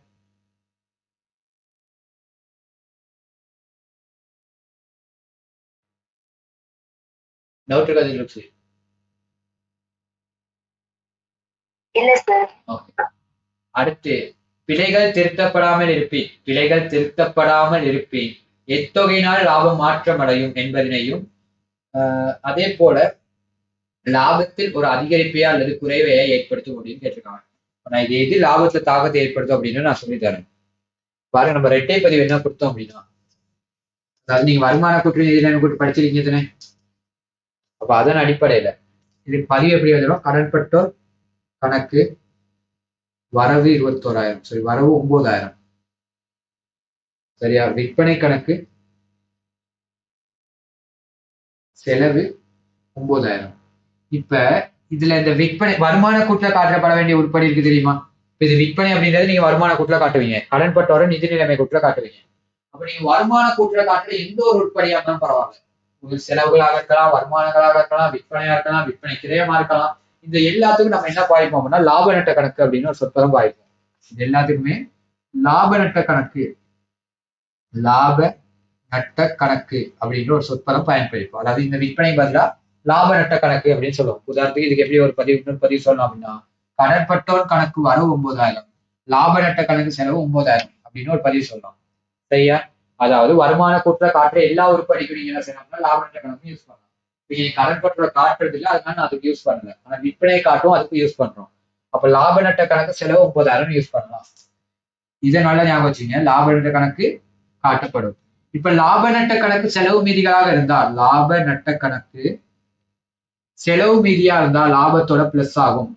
டவுட் இருக்காது லுக்ஸி? இல்ல சார். அடுத்து பிழைகள் திருத்தப்படாமல் இருப்பின் எத்தொகையினால் லாபம் மாற்றம் அடையும் என்பதனையும், அதே போல லாபத்தில் ஒரு அதிகரிப்பையா அல்லது குறைவையா ஏற்படுத்தும் அப்படின்னு கேட்டிருக்காங்க. நான் இது எது லாபத்துல தாக்கத்தை ஏற்படுத்தும் அப்படின்னு நான் சொல்லி தரேன். பாருங்க, நம்ம ரெட்டை பதிவு என்ன கொடுத்தோம் அப்படின்னா, அதாவது நீங்க வருமான கூற்று நிதிநிலைமை கூற்று படிச்சிருக்கீங்க தானே? அப்ப அதன் அடிப்படையில இது பதிவு எப்படி எழுதணும், கடன்பட்டோர் கணக்கு வரவு 21,000, சரி வரவு 9,000, சரியா? விற்பனை கணக்கு செலவு 9,000. இப்ப இதுல இந்த விற்பனை வருமான கூட்டுல காட்டப்பட வேண்டிய உருப்படி இருக்கு தெரியுமா? இது விற்பனை அப்படின்றது நீங்க வருமான கூட்டுல காட்டுவீங்க, கடன்பட்டோர நிதி நிலைமை கூட்டுல காட்டுவீங்க. அப்ப நீங்க வருமான கூட்டுல காட்டுற எந்த ஒரு உருப்படியா இருந்தாலும் பரவாயில்ல, உங்களுக்கு செலவுகளாக இருக்கலாம், வருமானங்களாக இருக்கலாம், விற்பனையா இருக்கலாம், விற்பனை கிரயமா இருக்கலாம். இந்த எல்லாத்துக்கும் நம்ம என்ன பாய்ப்போம் அப்படின்னா லாப நட்ட கணக்கு அப்படின்னு ஒரு சொற்பதம் பாய்ப்போம். இது எல்லாத்துக்குமே லாப நட்ட கணக்கு, லாப நட்ட கணக்கு அப்படின்ற ஒரு சொற்பதம் பயன்படுத்தும். அதாவது இந்த விற்பனை பதிலா லாப நட்ட கணக்கு அப்படின்னு சொல்லுவோம். உதாரணத்துக்கு இதுக்கு எப்படி ஒரு பதிவு சொல்லலாம் அப்படின்னா, கடன்பட்டோர் கணக்கு வரவு 9,000, லாப நட்ட கணக்கு செலவு 9,000 அப்படின்னு ஒரு பதிவு சொல்லலாம். சரியா? அதாவது வருமான கூட்டுல காட்டுற எல்லா உருப்படிக்கும் நீங்க என்ன செய்யணும்னா லாப நட்ட கணக்கு யூஸ் பண்ணலாம். நீங்க கடன்பட்டோர் காட்டுறது இல்லை, அதனால நான் அதுக்கு யூஸ் பண்ணல. ஆனா விற்பனை காட்டும் அதுக்கு யூஸ் பண்றோம். அப்ப லாப நட்ட கணக்கு செலவு 9,000 யூஸ் பண்ணலாம். இதை நல்லா ஞாபகம் வச்சுங்க, லாப நட்ட கணக்கு காட்டப்படும். இப்ப லாப நட்ட கணக்கு செலவு மீதிகளாக இருந்தால், லாப நட்ட கணக்கு செலவு மீதியா இருந்தா லாபத்தோட பிளஸ் ஆகும்.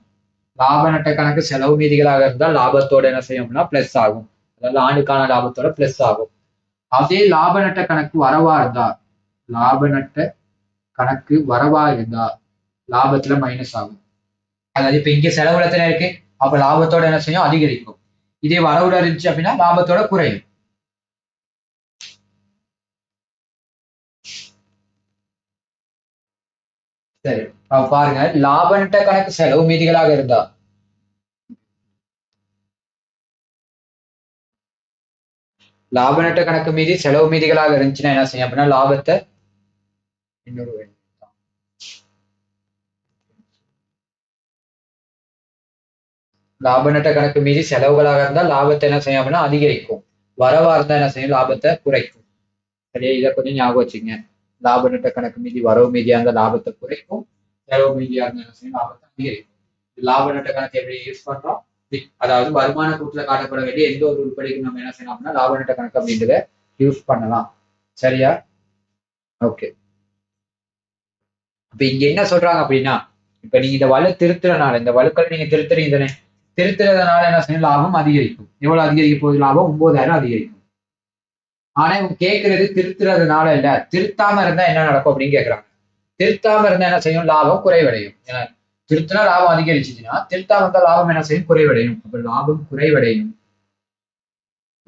லாப நட்ட கணக்கு செலவு மீதிகளாக இருந்தால் லாபத்தோட என்ன செய்யும்னா பிளஸ் ஆகும். அதாவது ஆண்டுக்கான லாபத்தோட பிளஸ் ஆகும். அதே லாப நட்ட கணக்கு வரவா இருந்தா, லாப நட்ட கணக்கு வரவா இருந்தா லாபத்துல மைனஸ் ஆகும். அதாவது இப்ப இங்க செலவுல எத்தனை இருக்கு, அப்ப லாபத்தோட என்ன செய்யும், அதிகரிக்கும். இதே வரவுல இருந்துச்சு அப்படின்னா லாபத்தோட குறையும். சரி, பாருங்க, லாப நட்ட கணக்கு செலவு மீதிகளாக இருந்தா, லாப நட்ட கணக்கு மீதி செலவு மீதிகளாக இருந்துச்சுன்னா என்ன செய்யும் அப்படின்னா லாபத்தை இன்னொரு லாப நட்ட கணக்கு மீதி செலவுகளாக இருந்தால் லாபத்தை என்ன செய்யும் அப்படின்னா அதிகரிக்கும். வரவா இருந்தா என்ன செய்யும், லாபத்தை குறைக்கும். சரியா? இதை கொஞ்சம் ஞாபகம் வச்சுங்க. லாப நட்ட கணக்கு மீதி வரவு மீதியா இருந்தா லாபத்தை குறைக்கும், செலவு மீதியா இருந்தா என்ன செய்யும், லாபத்தை அதிகரிக்கும். லாப நட்ட கணக்கு எப்படி யூஸ் பண்றோம், அதாவது வருமான கூட்டுல காட்டப்பட வேண்டிய எந்த ஒரு உருப்படிக்கும் நம்ம என்ன செய்யலாம் அப்படின்னா லாப நட்ட கணக்கு அப்படின்றத யூஸ் பண்ணலாம். சரியா? ஓகே. இப்ப இங்க என்ன சொல்றாங்க அப்படின்னா, இப்ப நீங்க இந்த வலு திருத்துறனால, இந்த வலுக்கள் நீங்க திருத்துறீங்க தானே, திருத்துறதுனால என்ன செய்யும், லாபம் அதிகரிக்கும். எவ்வளவு அதிகரிக்க போகுது, லாபம் 9,000 அதிகரிக்கும். ஆனா இவங்க கேட்கறது திருத்துறதுனால இல்ல, திருத்தாம இருந்தா என்ன நடக்கும் அப்படின்னு கேட்கறாங்க. திருத்தாம இருந்தா என்ன செய்யும், லாபம் குறைவடையும். திருத்தினா லாபம் அதிகரிச்சுச்சுன்னா திருத்தா வந்தா லாபம் என்ன செய்யும்? குறைவடையும். அப்ப லாபம் குறைவடையும்.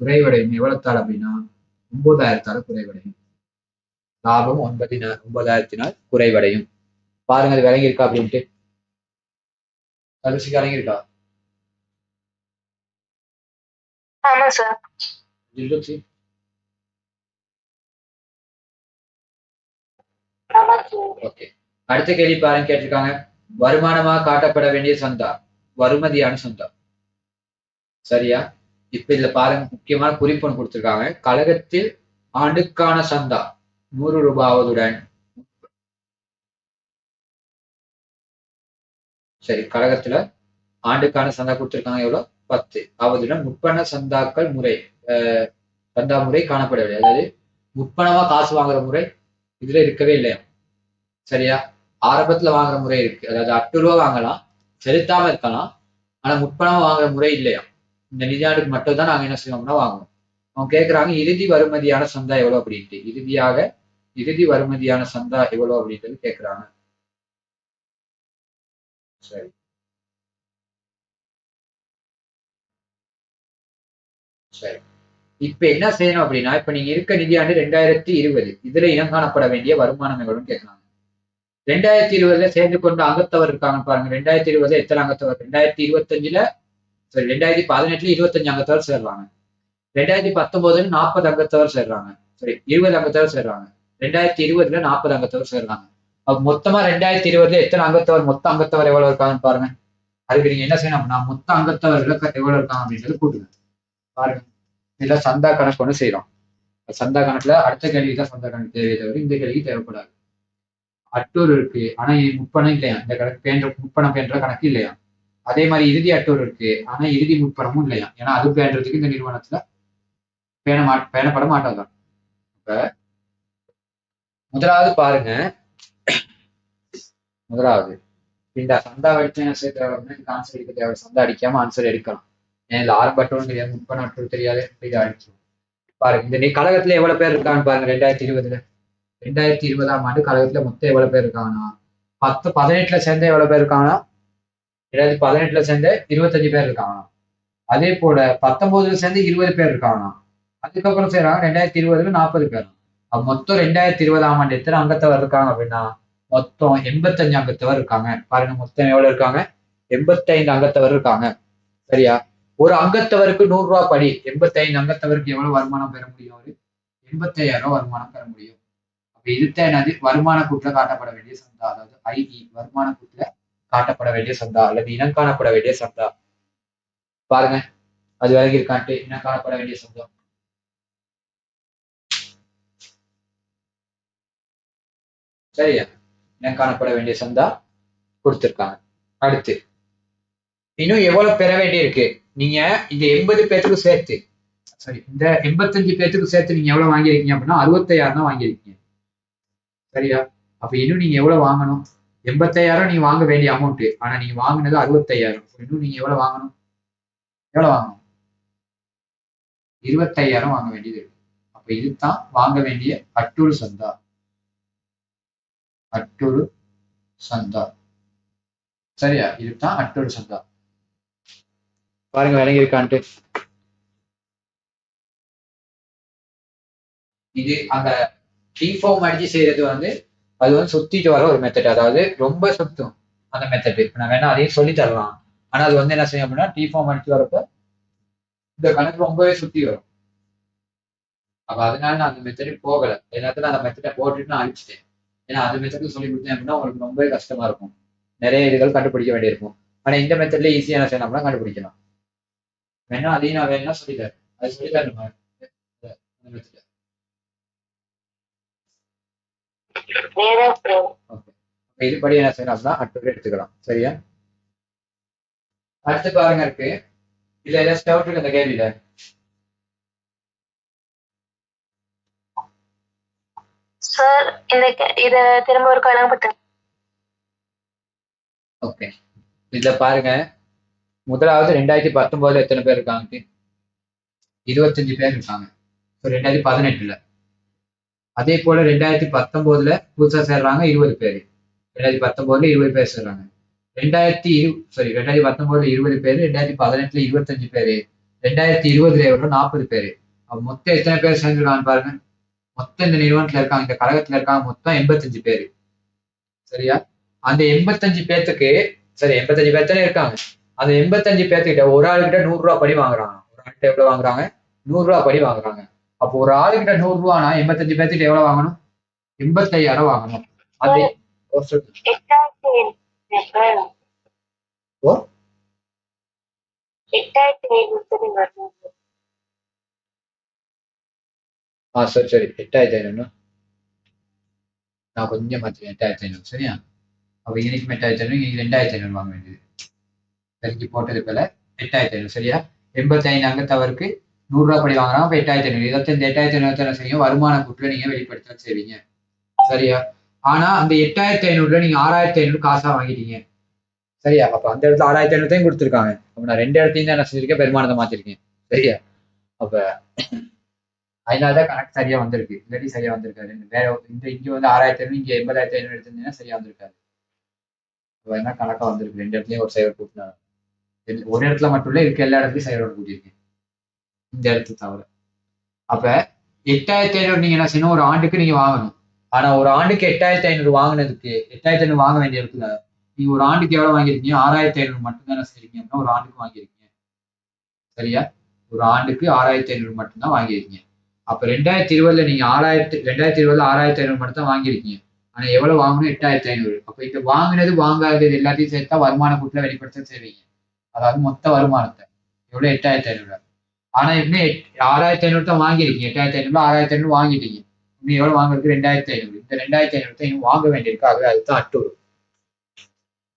குறைவடையும் எவ்வளவுத்தால் அப்படின்னா 9,000 குறைவடையும். லாபம் 9,000 குறைவடையும். பாருங்க அது விளங்கி இருக்கா அப்படின்ட்டு. தனுஷுக்கு விளங்கி இருக்கா? ஆமா சார். ஓகே. அடுத்த கேள்வி பாருங்க கேட்டிருக்காங்க. வருமானமாக காட்டப்பட வேண்டிய சந்தா வருமதியான சந்தா. சரியா? இப்ப இதுல பாருங்க முக்கியமான குறிப்பு ஒன்று கொடுத்திருக்காங்க. கழகத்தில் ஆண்டுக்கான சந்தா 100 ரூபாவதுடன் சரி கழகத்துல ஆண்டுக்கான சந்தா கொடுத்திருக்காங்க எவ்வளவு? 10 ஆவதுடன் முற்பண சந்தாக்கள் முறை சந்தா முறை காணப்படவில்லை. அதாவது முற்பணமா காசு வாங்குற முறை இதுல இருக்கவே இல்லையா? சரியா? ஆரம்பத்துல வாங்குற முறை இருக்கு. அதாவது 8 ரூபா வாங்கலாம், செலுத்தாம இருக்கலாம். ஆனா முற்பணமா வாங்குற முறை இல்லையா? இந்த நிதியாண்டுக்கு மட்டும் தான் நாங்க என்ன செய்வோம்னா வாங்குவோம். அவங்க கேட்கறாங்க இறுதி வருமதியான சந்தா எவ்வளவு அப்படின்ட்டு. இறுதி வருமதியான சந்தா எவ்வளவு அப்படின்றது கேட்கறாங்க. சரி சரி. இப்ப என்ன செய்யணும் அப்படின்னா, இப்ப நீங்க இருக்க நிதியாண்டு 2020 இதுல இனம் காணப்பட வேண்டிய வருமானம் எவ்வளவுன்னு கேட்கறாங்க. 2020 சேர்ந்து கொண்ட அங்கத்தவர் இருக்காங்க பாருங்க. 2020 எத்தனை அங்கத்தவர்? 2025 சரி 2018 25 அங்கத்தவர் சேர்றாங்க. 2019 40 அங்கத்தவர் சேர்றாங்க. சரி 20 அங்கத்தவர் சேர்றாங்க. 2020 40 அங்கத்தவர் சேர்றாங்க. அப்ப மொத்தமா 2020 எத்தனை அங்கத்தவர் மொத்த அங்கத்தவர் எவ்வளவு இருக்காங்கன்னு பாருங்க. அதுக்கு நீங்க என்ன செய்யணும் அப்படின்னா மொத்த அங்கத்தவர்கள் எவ்வளவு இருக்காங்க அப்படின்றது கூட்டுங்க. பாருங்க இதுல சந்தா கணக்கு ஒண்ணு செய்யறோம். சந்தா கணக்குல அடுத்த கேள்விக்கு தான் சந்தா கணக்கு தேவையை தவிர இந்த கேள்விக்கு தேவைப்படாது. அட்டூர் இருக்கு ஆனா முப்பணம் இல்லையா? இந்த கணக்கு முப்பணம் என்ற கணக்கு இல்லையா? அதே மாதிரி இறுதி அட்டூர் இருக்கு ஆனா இறுதி முற்பணமும் இல்லையா? ஏன்னா அது பேன்றதுக்கு இந்த நிறுவனத்துல பேணப்பட மாட்டாங்க. இப்ப முதலாவது பாருங்க. முதலாவது இந்த சந்தா வச்சு என்ன செய்ய தேவைன்னா ஆன்சர் எடுக்க தேவை. சந்தா அடிக்காம ஆன்சர் எடுக்கலாம். ஏன் இதுல ஆரம்ப அட்டூரும் தெரியாது முப்பணம் அட்டூர் தெரியாது இதை அடிச்சிடும். பாருங்க இந்த கழகத்துல எவ்வளவு பேர் இருக்கான்னு பாருங்க. 2020 2020ஆம் ஆண்டு கழகத்துல மொத்தம் எவ்வளவு பேர் இருக்காங்கன்னா 18ல சேர்ந்த எவ்வளவு பேர் இருக்காங்கன்னா 2018ல சேர்ந்த 25 பேர் இருக்காங்க. அதே போல 19ல சேர்ந்து 20 பேர் இருக்காங்க. அதுக்கப்புறம் செய்யறாங்க 2020ல 40 பேர். மொத்தம் 2020ஆம் ஆண்டு எத்தனை அங்கத்தவர் இருக்காங்க அப்படின்னா மொத்தம் 85 அங்கத்தவர் இருக்காங்க. பாருங்க மொத்தம் எவ்வளவு இருக்காங்க? 85 அங்கத்தவர் இருக்காங்க. சரியா? ஒரு அங்கத்தவருக்கு 100 ரூபாய் படி 85 அங்கத்தவருக்கு எவ்வளவு வருமானம் பெற முடியும்? ஒரு 85,000 வருமானம் பெற முடியும். அப்ப இதுதான் என்னது? வருமான கூட்டுல காட்டப்பட வேண்டிய சந்தா. அதாவது ஐஇ வருமான கூட்டுல காட்டப்பட வேண்டிய சந்தா அல்லது இனம் காணப்பட வேண்டிய சந்தா. பாருங்க அது விலகி இருக்கான்ட்டு இனம் காணப்பட வேண்டிய சந்தா. சரியா? இனம் காணப்பட வேண்டிய சந்தா கொடுத்திருக்காங்க. அடுத்து இன்னும் எவ்வளவு பெற வேண்டி இருக்கு? நீங்க இந்த 80 பேத்துக்கு சேர்த்து சரி இந்த 85 பேத்துக்கு சேர்த்து நீங்க எவ்வளவு வாங்கியிருக்கீங்க அப்படின்னா 65,000 தான் வாங்கியிருக்கீங்க. சரியா? அப்ப இன்னும் நீங்க எவ்வளவு வாங்கணும்? 85,000 நீங்க வாங்க வேண்டிய அமௌண்ட். ஆனா நீங்க வாங்கினது 65,000. இன்னும் நீங்க எவ்வளவு வாங்கணும்? எவ்வளவு வாங்கணும்? 25,000 வாங்க வேண்டியது இருக்கு. அப்ப இதுதான் வாங்க வேண்டிய அட்டூரு சந்தா. அட்டூரு சந்தா. சரியா? இதுதான் அட்டூரு சந்தா. பாருங்க விளங்கி இருக்கான்ட்டு. இது அந்த டிஃபார்ம் அடிச்சு செய்யறது அது சுத்திட்டு வர ஒரு மெத்தட். அதாவது ரொம்ப சுத்தும் அந்த மெத்தட். நான் வேணா அதையும் சொல்லி தரலாம். ஆனா அது என்ன செய்யும் அப்படின்னா டிஃபார்ம் அடிச்சு வரப்ப இந்த கணக்கு ரொம்பவே சுத்தி வரும். அப்ப அதனால நான் அந்த மெத்தடுக்கு போகல. எல்லாத்துல அந்த மெத்தடை போட்டுட்டு நான் அழிச்சிட்டேன். ஏன்னா அந்த மெத்தடுக்கு சொல்லி கொடுத்தேன் அப்படின்னா உங்களுக்கு ரொம்பவே கஷ்டமா இருக்கும். நிறைய இதுகள் கண்டுபிடிக்க வேண்டியிருக்கும். ஆனா இந்த மெத்தட்ல ஈஸியா என்ன செய்யலாம் அப்படின்னா கண்டுபிடிக்கலாம். வேணா அதையும் நான் வேணா சொல்லித்தரேன். அது சொல்லித்தரணுமா? இதுபடி என்ன செய்யணும் அப்படின்னா அட்டூர் எடுத்துக்கலாம். சரியா? அடுத்து பாருங்க இருக்கு. இதுல ஏதாச்சும் டவுட் இருக்கு இந்த கேள்வியில? சார் இத திரும்ப ஒரு கலங்கப்பட்டு. ஓகே. இதுல பாருங்க முதலாவது 2019 எத்தனை பேர் இருக்காங்க? 25 பேர் இருக்காங்க. 2018ல அதே போல 2019 புதுசா சேர்றாங்க 20 பேர். 2019 20 பேர் சேர்றாங்க. 2019 20 பேரு, 2018 25 பேரு, 2020 எவ்வளோ 40 பேரு. அப்ப மொத்தம் எத்தனை பேர் சேர்ந்துருக்காங்க பாருங்க. மொத்தம் இந்த நிறுவனத்துல இருக்காங்க, இந்த கழகத்துல இருக்காங்க மொத்தம் 85 பேரு. சரியா? அந்த 85 பேத்துக்கு 85 பேர் தானே இருக்காங்க. அந்த 85 பேர்த்துக்கிட்ட ஒரு ஆளுகிட்ட 100 ரூபாய் படி வாங்குறாங்க. ஒரு ஆள்கிட்ட எவ்வளவு வாங்குறாங்க? 100 ரூபாய் படி வாங்குறாங்க. அப்போ ஒரு ஆளுகிட்ட 100 ரூபானா 85 பேர்த்துக்கிட்ட எவ்வளவு வாங்கணும்? 85,000 வாங்கணும். அந்த ஓ 8,500 நான் கொஞ்சம் மாத்திரேன். 8,500 சரியா? அப்ப இன்னைக்கு 8,500 இன்னைக்கு 2,500 வாங்க வேண்டியது. பெருக்கி போட்டது போல 8,500 சரியா? 85 அங்கத்தவருக்கு 100 ரூபாய் படி வாங்குறாங்க. அப்ப 8,500 இந்த 8,500 என்ன செய்யும்? வருமான கூட்டுல நீங்க வெளிப்படுத்த செய்வீங்க. சரியா? ஆனா அந்த 8,500 நீங்க 6,500 காசா வாங்கிட்டீங்க. சரியா? அப்ப அந்த இடத்துல 6,500 கொடுத்துருக்காங்க. அப்ப நான் 2 இடத்தையும் தான் என்ன செஞ்சிருக்கேன்? பெருமானத்தை மாத்திருக்கேன். சரியா? அப்ப அதனாலதான் கணக்கு சரியா வந்திருக்கு. இல்லாட்டி சரியா வந்திருக்காது. வேற இங்க வந்து 6,500 இங்க 80,500 எடுத்திருந்தீங்கன்னா சரியா வந்திருக்காது. என்ன கணக்கா வந்திருக்கு. 2 இடத்துலயும் ஒரு சைவர் கூட்டினா ஒரு இடத்துல மட்டும் இல்ல, இருக்க எல்லா இடத்துலயும் சைவரோட கூட்டியிருக்கேன். இந்த இடத்துல தவிர. அப்ப 8,500 நீங்க என்ன செய்யணும்? ஒரு ஆண்டுக்கு நீங்க வாங்கணும். ஆனா ஒரு ஆண்டுக்கு 8,500 வாங்கினதுக்கு 8,500 வாங்க வேண்டிய இடத்துல நீங்க ஒரு ஆண்டுக்கு எவ்வளவு வாங்கிருக்கீங்க? 6,500 மட்டும் தான் செய்றீங்க. ஒரு ஆண்டுக்கு வாங்கிருக்கீங்க. சரியா? ஒரு ஆண்டுக்கு 6,500 மட்டும் தான் வாங்கியிருக்கீங்க. அப்ப 2020 நீங்க 2020 6,500 மட்டும் தான் வாங்கியிருக்கீங்க. ஆனா எவ்வளவு வாங்கணும்? 8,500. அப்ப இங்க வாங்கினது வாங்காதது எல்லாத்தையும் சேர்த்தா வருமான கூட்டுல வெளிப்படுத்த செய்வீங்க. அதாவது மொத்த வருமானத்தை எவ்வளவு? 8,500. ஆனா இன்னும் 6,500 தான் வாங்கியிருக்கீங்க. 8,500 6,500 வாங்கிட்டீங்க. இன்னும் எவ்வளவு வாங்குறதுக்கு? 2,500. இந்த 2,500 இன்னும் வாங்க வேண்டியிருக்கு. ஆகவே அதுதான் அட்டூர்.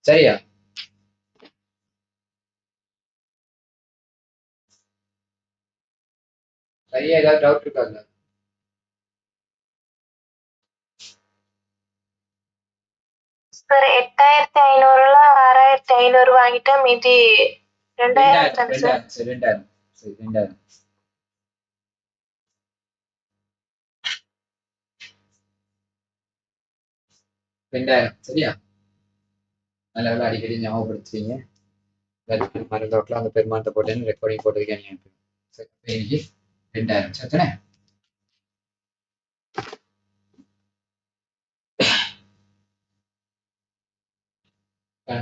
சரியா? சரியா? ஏதாவது டவுட் இருக்காங்க? சார் 8,500ல 6,500 வாங்கிட்டா மீதி 2,000 தானே சார்? 2,000 சரி 2,000 2,000 சரியா? நல்ல வேலை அடிக்கடி ஞாபகப்படுத்துறீங்க. மறந்தவர்களாம் அந்த பெருமானத்தை போட்டேன்னு ரெக்கார்டிங் போட்டிருக்கேன். சரி இன்னைக்கு 2,000 சரிதானே?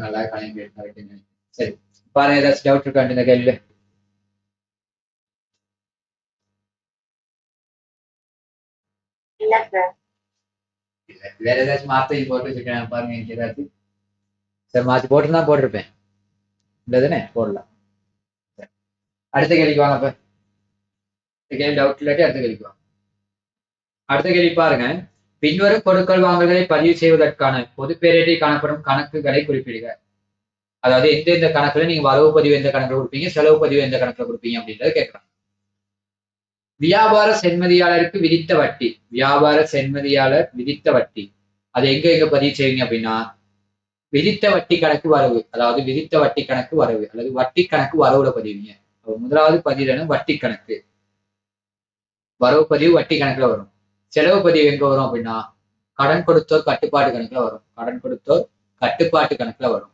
நல்லா கணக்கு. சரி பாருங்க, ஏதாச்சும் டவுட் இருக்காண்டு இந்த கேள்வியில? இல்ல சார். வேற ஏதாச்சும் மாத்தி போட்டு வச்சிருக்கேன் பாருங்க. எனக்கு ஏதாச்சும் சரி மாத்தி போட்டுருந்தா போட்டிருப்பேன். இல்லதானே? போடலாம். அடுத்த கேள்விக்கு வாங்க. அப்ப இந்த கேள்வி டவுட் இல்லாட்டி அடுத்த கேள்விக்கு வாங்க. அடுத்த கேள்வி பாருங்க. பின்வரும் கொடுக்கல் வாங்கல்களை பதிவு செய்வதற்கான பொது பேரில் காணப்படும் கணக்குகளை குறிப்பிடுக. அதாவது எந்தெந்த கணக்குல நீங்க வரவு பதிவு எந்த கணக்குல கொடுப்பீங்க, செலவு பதிவு எந்த கணக்குல கொடுப்பீங்க அப்படின்றத கேட்கறாங்க. வியாபார சென்மதியாளருக்கு விதித்த வட்டி. வியாபார சென்மதியாளர் விதித்த வட்டி அது எங்க பதிவு செய்வீங்க அப்படின்னா, விதித்த வட்டி கணக்கு வரவு, அதாவது விதித்த வட்டி கணக்கு வரவு அல்லது வட்டி கணக்கு வரவுல பதிவுங்க. முதலாவது பதிவுன்னு வட்டி கணக்கு. வரவு பதிவு வட்டி கணக்குல வரும். செலவு பதிவு எங்க வரும் அப்படின்னா, கடன் கொடுத்தோர் கட்டுப்பாட்டு கணக்குல வரும். கடன் கொடுத்தோர் கட்டுப்பாட்டு கணக்குல வரும்.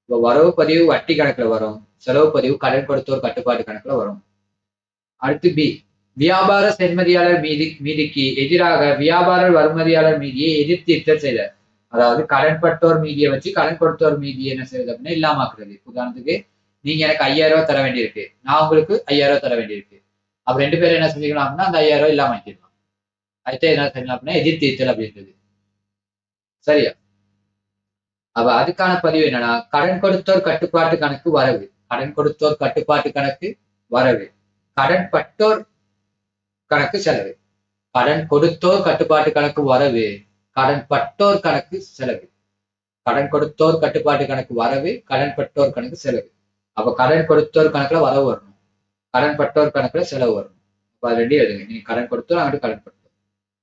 இப்போ வரவு பதிவு வட்டி கணக்குல வரும். செலவு பதிவு கடன் கொடுத்தோர் கட்டுப்பாட்டு கணக்குல வரும். அடுத்து பி, வியாபார சென்மதியாளர் மீதிக்கு எதிராக வியாபார வருமதியாளர் மீதியை எதிர்த்தீர்த்தல் செய்தார். அதாவது கடன்பட்டோர் மீதியை வச்சு கடன் கொடுத்தோர் மீதியை என்ன செய்யுது அப்படின்னா இல்லாமக்குறது. உதாரணத்துக்கு நீங்க எனக்கு 5,000 ரூபாய் தர வேண்டியிருக்கு, நான் உங்களுக்கு 5,000 ரூபாய் தர வேண்டியிருக்கு. அப்ப 2 பேரும் என்ன செஞ்சுக்கலாம் அப்படின்னா அந்த 5,000 ரூபாய் இல்லாம ஆக்கிடலாம். அடுத்து என்ன செய்யலாம் அப்படின்னா எதிர்த்தீர்த்தல் அப்படின்றது. சரியா? அப்ப அதுக்கான பதிவு என்னன்னா, கடன் கொடுத்தோர் கட்டுப்பாட்டு கணக்கு வரவு, கடன் கொடுத்தோர் கட்டுப்பாட்டு கணக்கு வரவு, கடன் பட்டோர் கணக்கு செலவு. கடன் கொடுத்தோர் கட்டுப்பாட்டு கணக்கு வரவு, கடன் பட்டோர் கணக்கு செலவு. கடன் கொடுத்தோர் கட்டுப்பாட்டு கணக்கு வரவு, கடன் பட்டோர் கணக்கு செலவு. அப்ப கடன் கொடுத்தோர் கணக்குல வரவு வரணும், கடன் பட்டோர் கணக்குல செலவு வரணும். அப்ப அது ரெண்டையும் எழுதுங்க. நீங்க கடன் கொடுத்தோர் அங்கிட்டு கடன் பட்டோர்.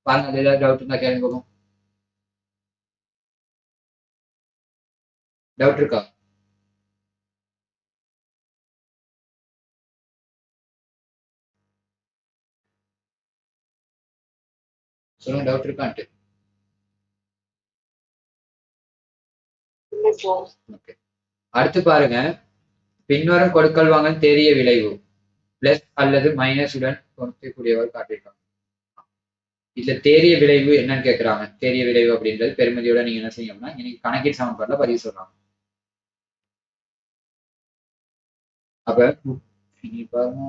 பாருங்க, அது ஏதாவது டவுட் இருந்தா கேளுங்க போகும். டவுட் இருக்கா? சொல்லுங்க, டவுட் இருக்கான்ட்டு. இல்ல சார். ஓகே. அடுத்து பாருங்க, பின்வரும் கொடுக்கல் வாங்கல் தேறிய விளைவு பிளஸ் அல்லது மைனஸ் உடன் பொருத்தக்கூடியவர் காட்டியிருக்காங்க. இதுல தேறிய விளைவு என்னன்னு கேட்கறாங்க. தேறிய விளைவு அப்படின்றது பெருமதியோட நீங்க என்ன செய்யணும்னா இன்னைக்கு கணக்கீட்டு சமன்பாடுல பதிவு சொல்றாங்க. அப்ப இனி பாருங்க,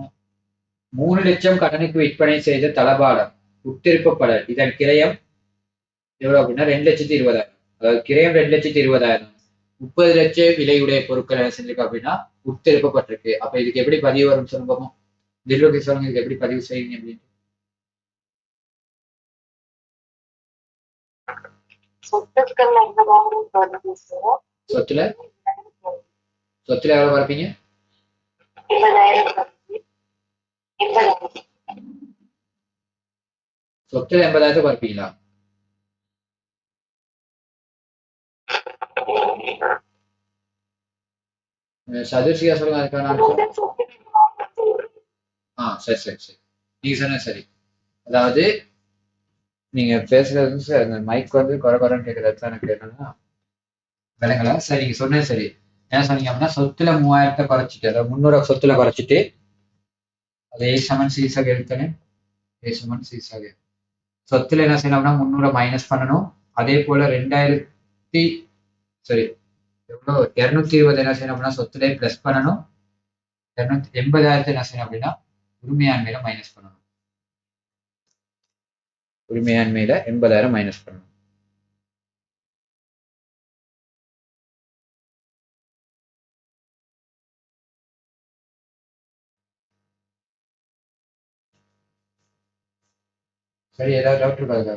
3 லட்சம் கடனுக்கு விற்பனை செய்த தளபாடம் உட்திருப்பப்படல் இதன் கிரயம் எவ்வளவு அப்படின்னா 2,20,000. அதாவது கிரயம் 2,20,000. 30 லட்சம் விலையுடைய பொருட்கள் என்ன செஞ்சிருக்கு அப்படின்னா உட்திருப்பப்பட்டிருக்கு. அப்ப இதுக்கு எப்படி பதிவு வரும் சொல்லுங்க. தில்லோகி சொல்லுங்க, இதுக்கு எப்படி பதிவு செய்வீங்க அப்படின்னு. சொத்துல சொத்துல எவ்வளவு பார்ப்பீங்க? 80,000. சொத்துல 80,000 பார்ப்பீங்களா? சதுர்சியா சொல்லுங்க அதுக்கான ஆன்சர். சரி சரி சரி, நீங்க சொன்ன சரி. அதாவது நீங்க பேசுறது அந்த மைக் வந்து குறை குறைன்னு கேட்கறது எனக்கு என்னன்னா விலங்கல. சரி, நீங்க சொன்னது சரி. என்ன சொன்னீங்க அப்படின்னா சொத்துல 3,000 குறைச்சிட்டு, அதாவது 300 சொத்துல குறைச்சிட்டு அது A7 சீசாக எடுத்தனே. A7 சீசாக சொத்துல என்ன செய்யணும் அப்படின்னா 300 மைனஸ் பண்ணணும். அதே போல 2,000 சரி எவ்வளோ 220 என்ன செய்யணும் அப்படின்னா சொத்துல பிளஸ் பண்ணணும். 280,000 என்ன செய்யணும் அப்படின்னா உரிமையாண்மையில மைனஸ் பண்ணணும். உரிமையாண்மையில 80,000 மைனஸ் பண்ணணும். சரி, ஏதாவது டவுட் இருக்காது?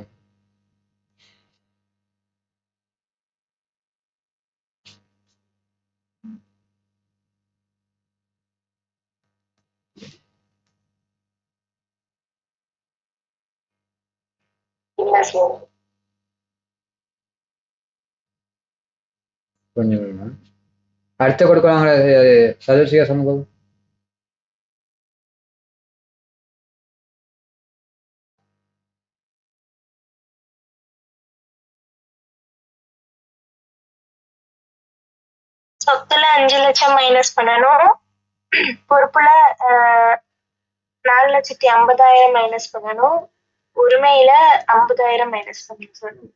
கொஞ்சம் அடுத்த கொடுக்கலாம் சதுர்சியா சமூகம். சொத்துல 5 லட்சம் மைனஸ் பண்ணணும். பொறுப்புல 4,50,000 மைனஸ் பண்ணணும். உரிமையில 50,000 மைனஸ் பண்ணணும்.